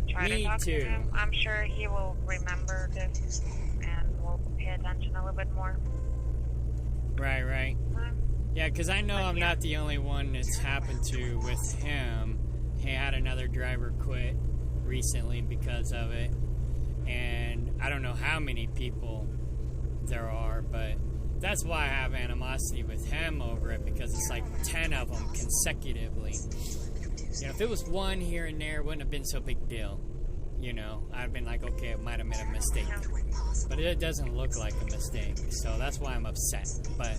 Try to talk to him. I'm sure he will remember this and will pay attention a little bit more. Right. Yeah, because I know I'm not the only one it's happened to with him. he had another driver quit recently because of it. And I don't know how many people there are, but that's why I have animosity with him over it, because it's like 10 of them consecutively. You know, if it was one here and there, it wouldn't have been so big deal. You know, I'd have been like, okay, I might have made a mistake. But it doesn't look like a mistake, so that's why I'm upset. But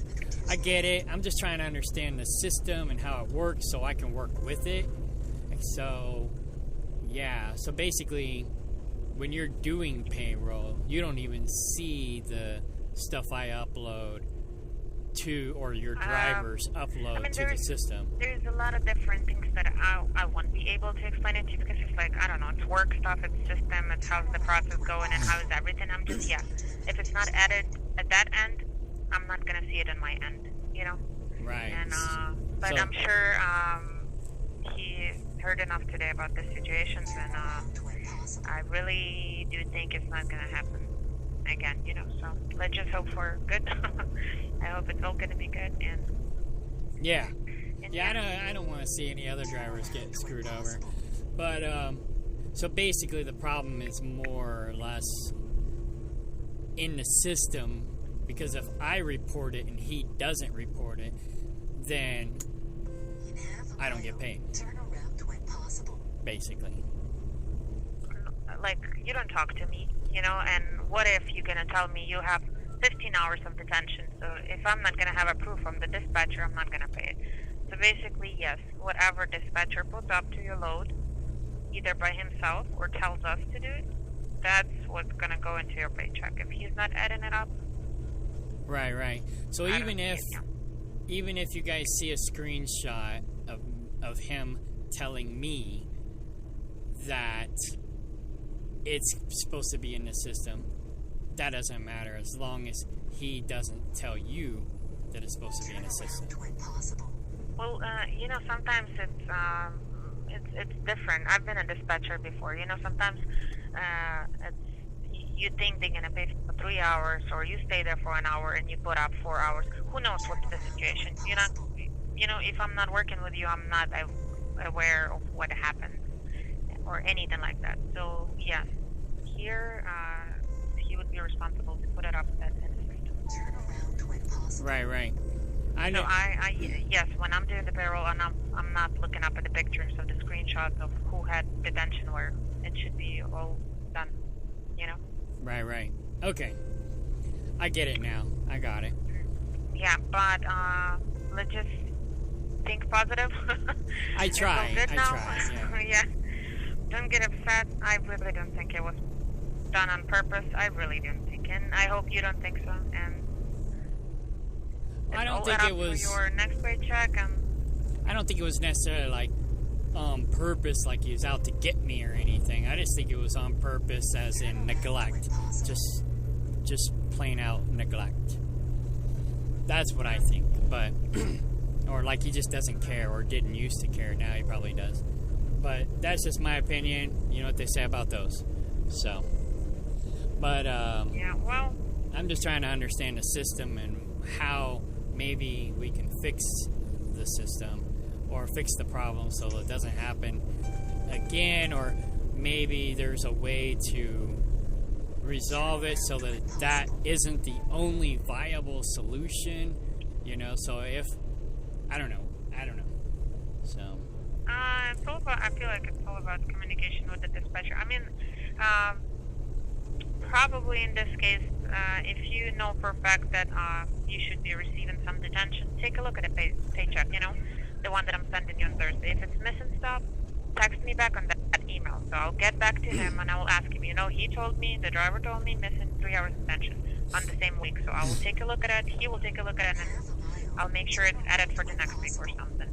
I get it. I'm just trying to understand the system and how it works so I can work with it. So, yeah. So basically, when you're doing payroll, you don't even see the stuff I upload to, or your drivers upload to the system. There's a lot of different things that I won't be able to explain it to you, because it's like, I don't know, it's work stuff, it's system, it's how's the process going and how is everything. I'm just, if it's not added at that end, I'm not going to see it on my end, you know? Right. And, but So- I'm sure he heard enough today about the situations, and I really do think it's not going to happen again, you know, so let's just hope for good. I hope it's all going to be good, and Yeah. I don't want to see any other drivers get screwed over. But, so basically the problem is more or less in the system, because if I report it and he doesn't report it, then I don't get paid, basically. like, you don't talk to me, you know, and what if you're going to tell me you have 15 hours of detention? So if I'm not going to have a proof from the dispatcher, I'm not going to pay it. So basically, yes, whatever dispatcher puts up to your load, either by himself or tells us to do it, that's what's going to go into your paycheck. If he's not adding it up, Right. So I even don't if see it, even if you guys see a screenshot of him telling me that it's supposed to be in the system, that doesn't matter as long as he doesn't tell you that it's supposed to be in the system. well, you know, sometimes it's different. I've been a dispatcher before. You know, sometimes you think they're gonna pay for 3 hours, or you stay there for an hour and you put up 4 hours. Who knows what's the situation? You know, if I'm not working with you, I'm not aware of what happened or anything like that. So yeah, here he would be responsible to put it up in the system. Right. I know. So yes, when I'm doing the payroll, and I'm not looking up at the pictures of the screenshots of who had detention where. It should be all done, you know? Right. Okay. I get it now. I got it. Yeah, but let's just think positive. I It's try. all good now. Yeah. Yeah. Don't get upset. I really don't think it was done on purpose. I really don't think, and I hope you don't think so. And I don't all think add it up was. to your next paycheck, and I don't think it was necessarily like on purpose, like he was out to get me or anything. I just think it was on purpose, as in neglect, just plain out neglect. That's what I think. But or like he just doesn't care, or didn't used to care. Now he probably does. But that's just my opinion. You know what they say about those. So, but yeah, well, I'm just trying to understand the system and how maybe we can fix the system or fix the problem so it doesn't happen again, or maybe there's a way to resolve it so that that isn't the only viable solution, you know. So if I don't know. So it's all about, I feel like it's all about communication with the dispatcher. I mean, probably in this case, if you know for a fact that you should be receiving some detention, take a look at the paycheck, you know, the one that I'm sending you on Thursday. If it's missing stuff, text me back on that email. So I'll get back to him and I will ask him, you know, he told me, the driver told me, missing 3 hours detention on the same week. So I will take a look at it, he will take a look at it, and I'll make sure it's added for the next week or something.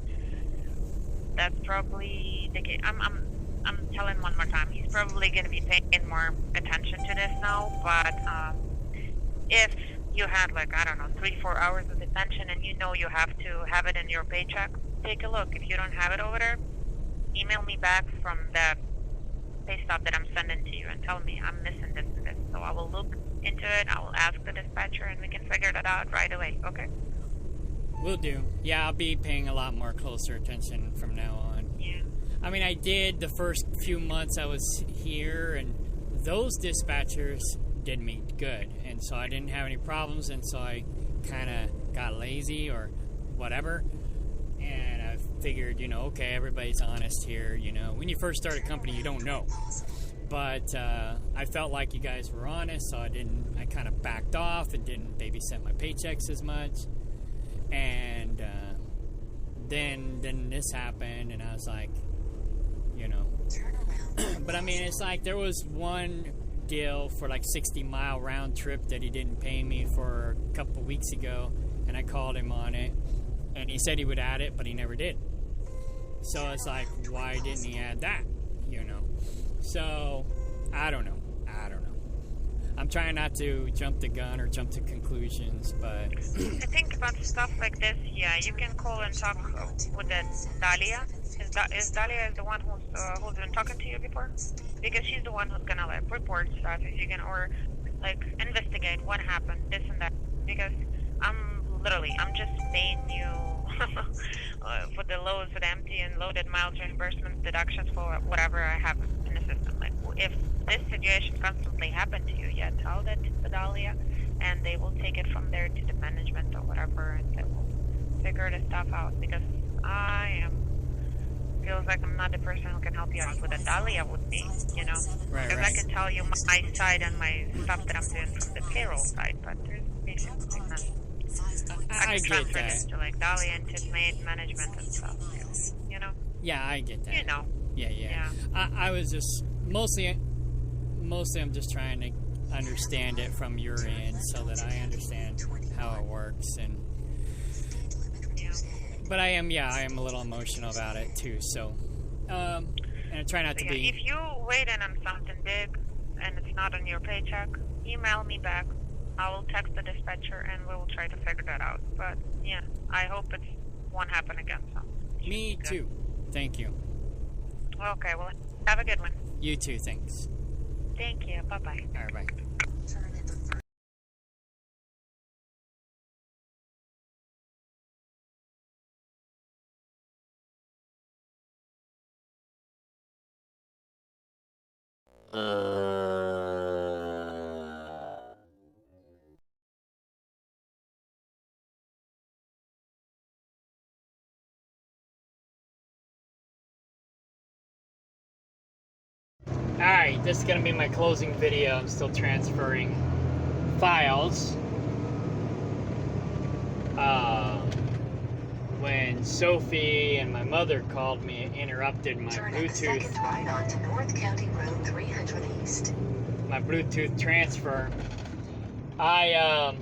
That's probably the case. I'm telling one more time, he's probably going to be paying more attention to this now, but if you had, like, I don't know, 3-4 hours of detention and you know you have to have it in your paycheck, take a look. If you don't have it over there, email me back from the pay stub that I'm sending to you and tell me I'm missing this and this. So I will look into it, I will ask the dispatcher, and we can figure that out right away, okay? will do. Yeah, I'll be paying a lot more closer attention from now on. Yeah. I mean, I did the first few months I was here, and those dispatchers did me good, and so I didn't have any problems, and so I kind of got lazy or whatever, and I figured, okay, everybody's honest here. When you first start a company, you don't know, but I felt like you guys were honest, so I kind of backed off and didn't babysit my paychecks as much, and then this happened, and I was like, but I mean, it's like there was one deal for like 60-mile round trip that he didn't pay me for a couple weeks ago, and I called him on it, and he said he would add it, but he never did. So it's like, why didn't he add that? So I don't know. I'm trying not to jump the gun or jump to conclusions, but I think about stuff like this, yeah, you can call and talk with Dahlia. Is Dahlia the one who's been talking to you before? Because she's the one who's gonna like report stuff if you can, or like investigate what happened, this and that. Because I'm just paying you for the loads with empty and loaded miles reimbursements, deductions for whatever I have in the system. Like if this situation constantly happened to you, yeah, tell that to Dahlia, and they will take it from there to the management or whatever, and they will figure the stuff out. Because feels like I'm not the person who can help you out with it. Dahlia would be, Right. Because I can tell you my side and my stuff that I'm doing from the payroll side, but there's basically none. I can get transfer that. it to like Dahlia and to management and stuff. Yeah, I get that. Yeah. Yeah. I was just mostly I'm just trying to understand it from your end so that I understand how it works, and but I am a little emotional about it too. So, and I try not to be. If you wait in on something big and it's not on your paycheck, email me back. I will text the dispatcher and we will try to figure that out. But yeah, I hope it won't happen again. So Me too. Thank you. Okay, well, have a good one. You too. Thanks. Thank you. Bye bye. All right. Bye. Alright, this is going to be my closing video. I'm still transferring files. When Sophie and my mother called me, it interrupted my Bluetooth. Right onto North County Road 300 East. My Bluetooth transfer. I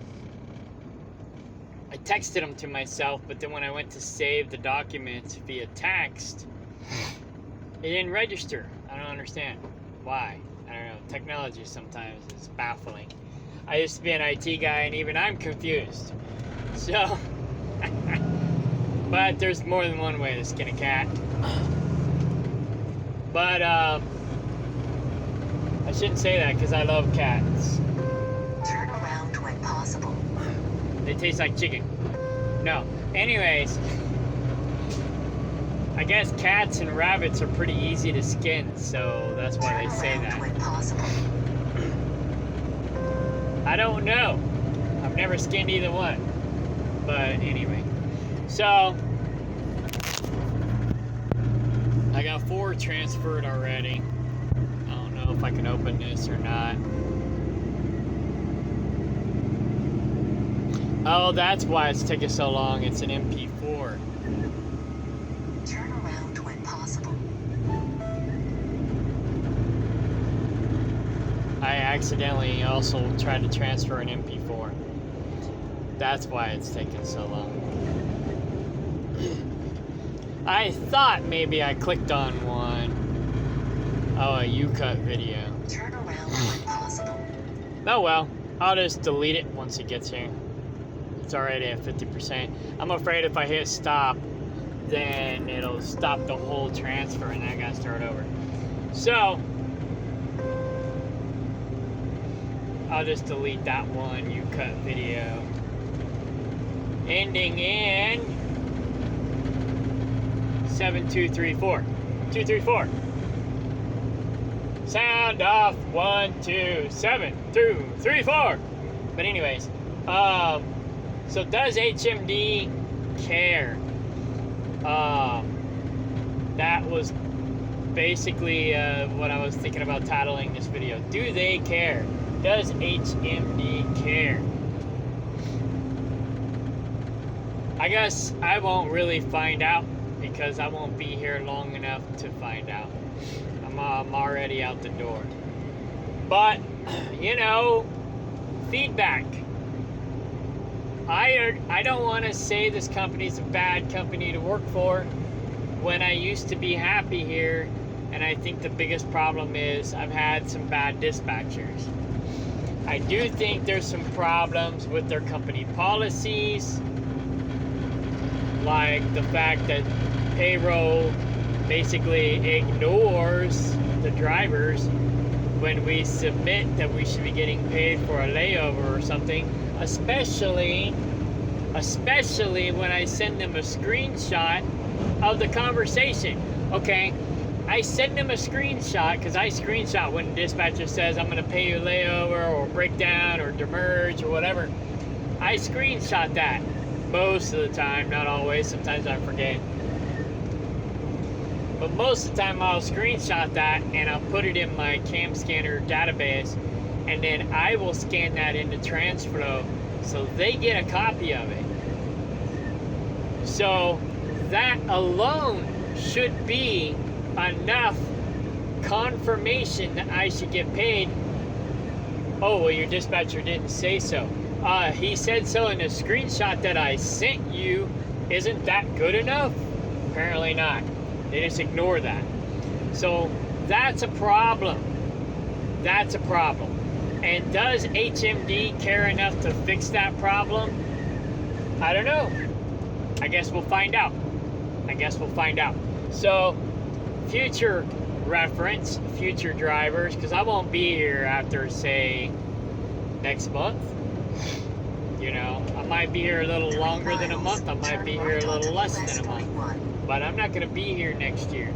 texted them to myself, but then when I went to save the documents via text, it didn't register. I don't understand why. I don't know. Technology sometimes is baffling. I used to be an IT guy, and even I'm confused. So, but there's more than one way to skin a cat. But I shouldn't say that because I love cats. Turn around when possible. They taste like chicken. No. Anyways, I guess cats and rabbits are pretty easy to skin, so that's why they say that. When possible. I don't know. I've never skinned either one. But anyway. So, I got 4 transferred already. I don't know if I can open this or not. Oh, that's why it's taking so long. It's an MP4. Turn around when possible. I accidentally also tried to transfer an MP4. That's why it's taking so long. I thought maybe I clicked on one. Oh, a U-Cut video. Turn around when possible. Oh well, I'll just delete it once it gets here. It's already at 50%. I'm afraid if I hit stop, then it'll stop the whole transfer and I gotta start over. So, I'll just delete that one U-Cut video. Ending in 7234. 2, 3, 4. Sound off. 1, 2, 7, 2, 3, 4. But anyways, so does HMD care? That was basically what I was thinking about titling this video. Do they care? Does HMD care? I guess I won't really find out because I won't be here long enough to find out. I'm already out the door. But, you know, feedback. I don't want to say this company's a bad company to work for when I used to be happy here, and I think the biggest problem is I've had some bad dispatchers. I do think there's some problems with their company policies, like the fact that payroll basically ignores the drivers when we submit that we should be getting paid for a layover or something, especially when I send them a screenshot of the conversation. Okay, I send them a screenshot because I screenshot when the dispatcher says I'm going to pay you layover or breakdown or demerge or whatever. I screenshot that most of the time, not always, sometimes I forget. But most of the time I'll screenshot that and I'll put it in my cam scanner database, and then I will scan that into TransFlow so they get a copy of it. So that alone should be enough confirmation that I should get paid. Oh, well, your dispatcher didn't say so. He said so in a screenshot that I sent you. Isn't that good enough? Apparently not. They just ignore that. So that's a problem. That's a problem. And does HMD care enough to fix that problem? I don't know. I guess we'll find out. So, future reference, future drivers, because I won't be here after, say, next month. You know, I might be here a little longer than a month. I might be here a little less than a month. But I'm not going to be here next year.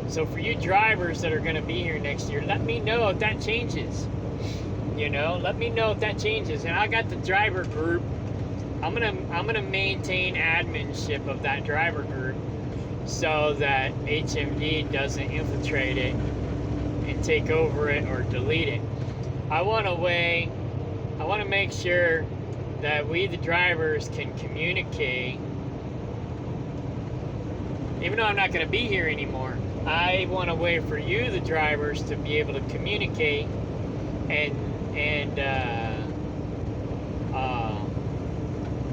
So for you drivers that are going to be here next year, let me know if that changes. You know, let me know if that changes. And I got the driver group. I'm gonna maintain adminship of that driver group so that HMD doesn't infiltrate it and take over it or delete it. I want to make sure that we the drivers can communicate. Even though I'm not going to be here anymore, I want a way for you the drivers to be able to communicate and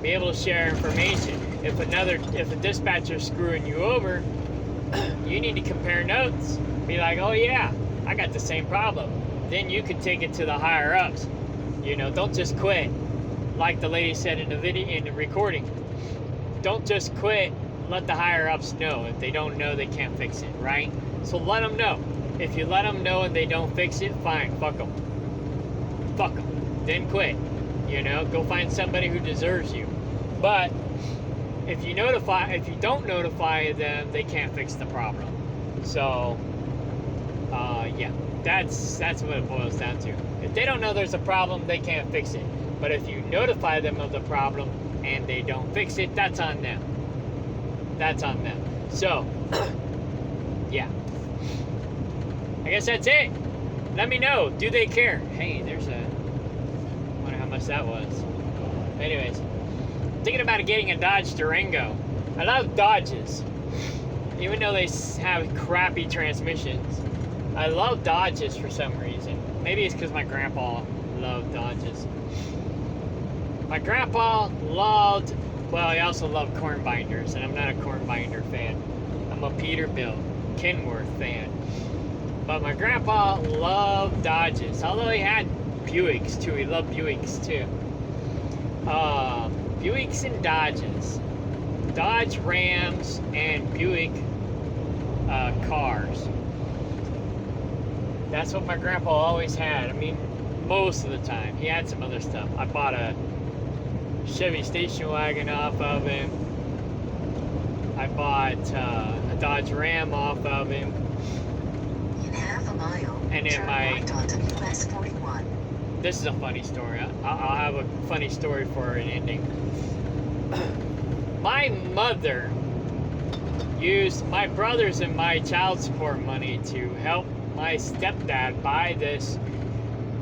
be able to share information. If a dispatcher's screwing you over, you need to compare notes. Be like, oh yeah, I got the same problem. Then you can take it to the higher ups. You know, don't just quit. Like the lady said in the recording. Don't just quit. Let the higher ups know. If they don't know, they can't fix it, right? So let them know. If you let them know and they don't fix it, fine, fuck them. Fuck them. Then quit. You know, go find somebody who deserves you. But if you don't notify them, they can't fix the problem. So, yeah, that's what it boils down to. If they don't know there's a problem, they can't fix it. But if you notify them of the problem and they don't fix it, that's on them. That's on them. So, yeah. I guess that's it. Let me know. Do they care? Hey, there's a... wonder how much that was. Anyways, thinking about getting a Dodge Durango. I love Dodges. Even though they have crappy transmissions. I love Dodges for some reason. Maybe it's because my grandpa loved Dodges. My grandpa loved... well, I also love corn binders, and I'm not a corn binder fan. I'm a Peterbilt, Kenworth fan. But my grandpa loved Dodges, although he had Buicks too. He loved Buicks too. Buicks and Dodges. Dodge Rams and Buick cars. That's what my grandpa always had. I mean, most of the time. He had some other stuff. I bought a Chevy station wagon off of him. I bought a Dodge Ram off of him. In half a mile, And then turn right onto US 41. This is a funny story. I'll have a funny story for an ending. My mother used my brothers and my child support money to help my stepdad buy this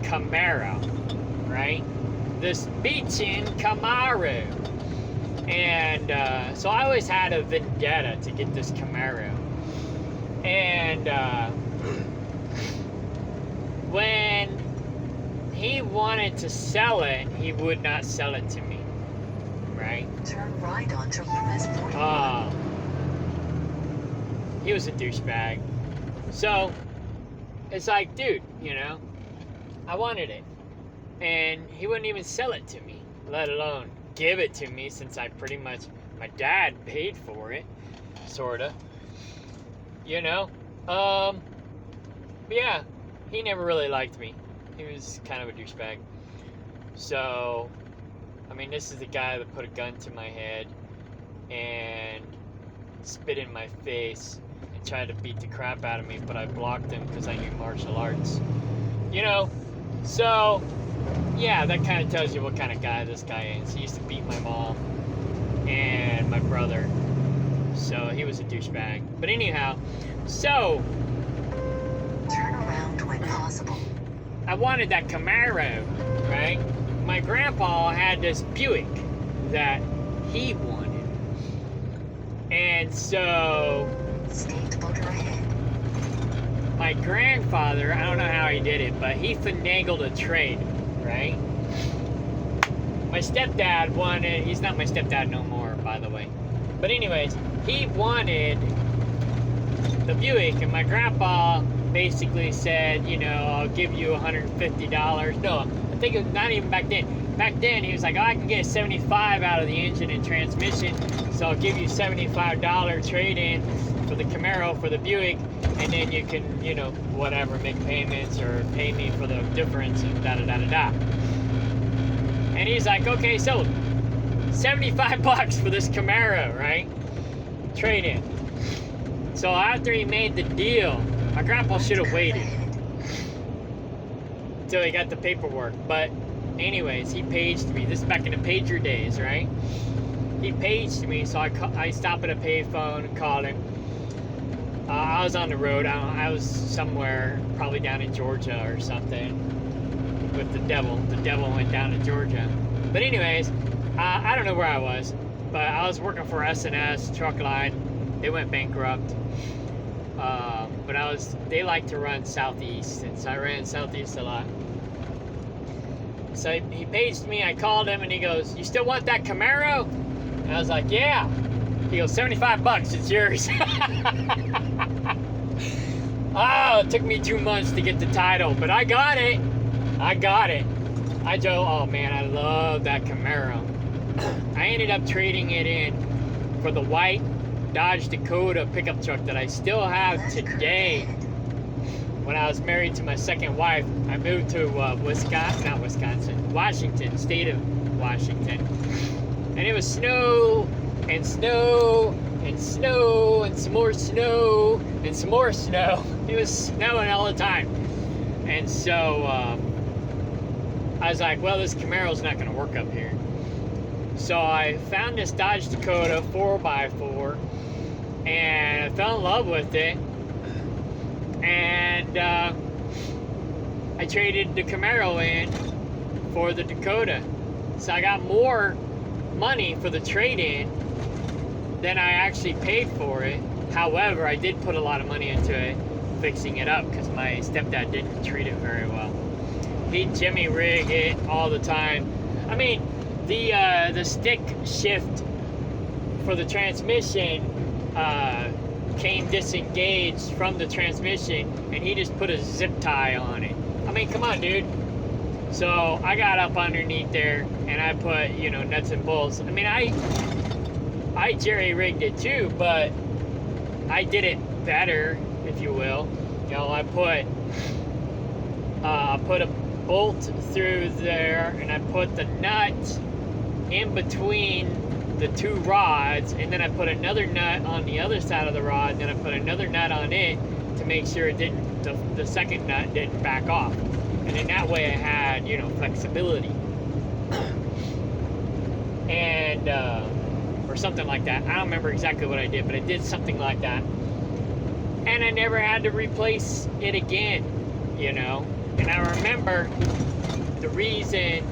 Camaro, right? This Beechin Camaro. And so I always had a vendetta to get this Camaro. And when he wanted to sell it, he would not sell it to me, right? Turn right onto US 41. He was a douchebag. So it's like, dude, you know, I wanted it. And he wouldn't even sell it to me, let alone give it to me, since I pretty much, my dad paid for it, sorta. You know? But yeah, he never really liked me. He was kind of a douchebag. So, I mean, this is the guy that put a gun to my head and spit in my face and tried to beat the crap out of me, but I blocked him because I knew martial arts. You know? So, yeah, that kind of tells you what kind of guy this guy is. He used to beat my mom and my brother. So, he was a douchebag. But anyhow, so Turn around when possible. I wanted that Camaro, right? My grandpa had this Buick that he wanted. And so State border ahead. my grandfather, I don't know how he did it, but he finagled a trade, right? My stepdad wanted, he's not my stepdad no more, by the way. But anyways, he wanted the Buick, and my grandpa basically said, you know, I'll give you $150. No, I think it was not even back then. Back then, he was like, oh, I can get 75 out of the engine and transmission, so I'll give you $75 trade-in for the Camaro, for the Buick, and then you can, you know, whatever, make payments or pay me for the difference and da-da-da-da-da. And he's like, okay, so 75 bucks for this Camaro, right? Trade-in. So after he made the deal, my grandpa should have waited until he got the paperwork. But anyways, he paged me. This is back in the pager days, right? He paged me, so I stopped at a payphone and called him. I was on the road. I was somewhere, probably down in Georgia or something, with the devil. The devil went down to Georgia. But anyways, I don't know where I was, but I was working for S&S Truck Line. They went bankrupt. But they like to run Southeast, and so I ran Southeast a lot. So he paged me, I called him, and he goes, you still want that Camaro? And I was like, yeah. He goes, 75 bucks, it's yours. Oh, it took me 2 months to get the title, but I got it. I drove, oh man, I love that Camaro. I ended up trading it in for the white Dodge Dakota pickup truck that I still have today. When I was married to my second wife, I moved to Washington, state of Washington. And it was snow, and snow, and snow, and some more snow, and some more snow. It was snowing all the time. And so I was like, well, this Camaro's not going to work up here. So I found this Dodge Dakota 4x4, and I fell in love with it. And I traded the Camaro in for the Dakota. So I got more money for the trade-in than I actually paid for it. However, I did put a lot of money into it, fixing it up, because my stepdad didn't treat it very well. He'd Jimmy rig it all the time. I mean, the stick shift for the transmission came disengaged from the transmission, and he just put a zip tie on it. I mean, come on, dude. So I got up underneath there, and I put, you know, nuts and bolts. I mean, I jerry rigged it too, but I did it better, if you will. You know, I put a bolt through there, and I put the nut in between the two rods, and then I put another nut on the other side of the rod, and then I put another nut on it to make sure it didn't, the second nut didn't back off. And in that way I had, you know, flexibility. And, or something like that. I don't remember exactly what I did, but I did something like that. And I never had to replace it again, you know. And I remember the reason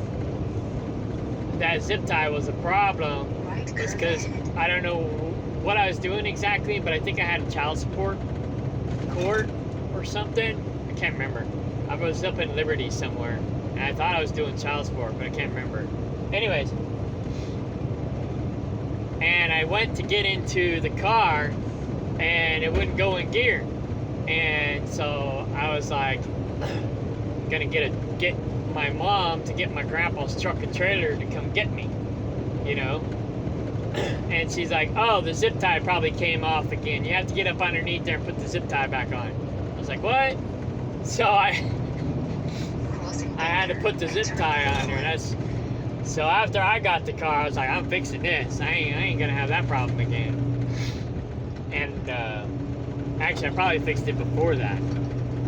that zip tie was a problem was because I don't know what I was doing exactly, but I think I had a child support cord or something. I can't remember. I was up in Liberty somewhere, and I thought I was doing child support, but I can't remember. Anyways, and I went to get into the car, and it wouldn't go in gear, and so I was like, gonna get my mom to get my grandpa's truck and trailer to come get me, you know. And she's like, oh, the zip tie probably came off again. You have to get up underneath there and put the zip tie back on. I was like, what? So I had to put the zip tie on there. So after I got the car, I was like, I'm fixing this. I ain't gonna have that problem again. And actually, I probably fixed it before that,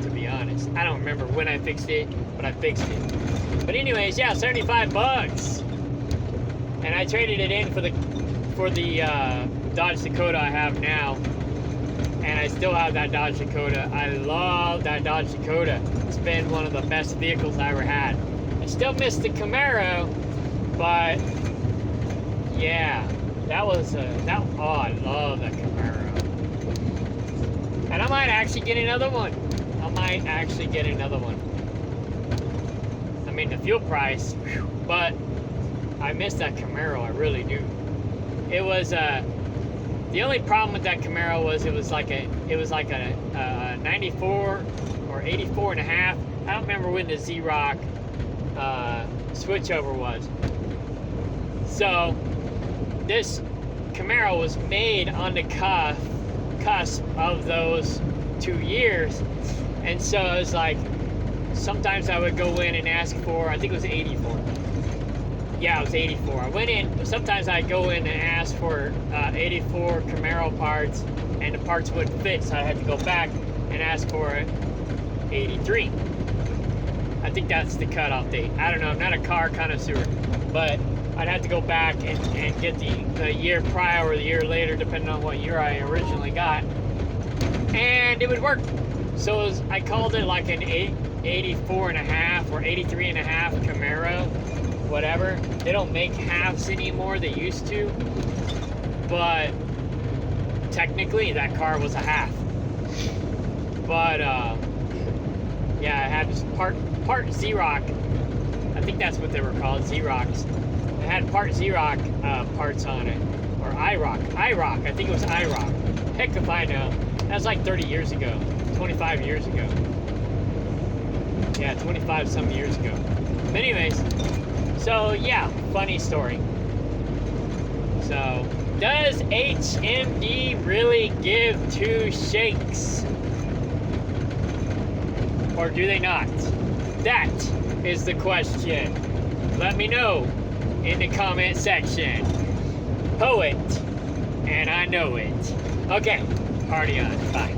to be honest. I don't remember when I fixed it, but I fixed it. But anyways, yeah, 75 bucks. And I traded it in for the Dodge Dakota I have now. And I still have that Dodge Dakota. I love that Dodge Dakota. It's been one of the best vehicles I ever had. I still miss the Camaro, but yeah, I love that Camaro. And I might actually get another one. I mean, the fuel price, whew, but I miss that Camaro, I really do. It was the only problem with that Camaro was it was like a 94 or 84 and a half. I don't remember when the Z-Rock switchover was. So this Camaro was made on the cusp of those 2 years, and so it was like sometimes I would go in and ask for, I think it was 84. Yeah, it was 84. I went in, sometimes I'd go in and ask for 84 Camaro parts, and the parts wouldn't fit, so I had to go back and ask for 83. I think that's the cutoff date. I don't know, I'm not a car connoisseur, but I'd have to go back and get the year prior or the year later, depending on what year I originally got, and it would work. So I called it like an 84 and a half or 83 and a half Camaro, whatever. They don't make halves anymore, they used to, but technically that car was a half. But yeah, I had this part Z-Rock, I think that's what they were called, Z-Rocks. It had part Z-Rock parts on it, or IROC, I think it was IROC. Heck if I know. That was like 30 years ago, 25 years ago. Yeah, 25 some years ago. But anyways, so yeah, funny story. So, does HMD really give two shakes? Or do they not? That is the question. Let me know in the comment section. Poet, and I know it. Okay, party on. Bye.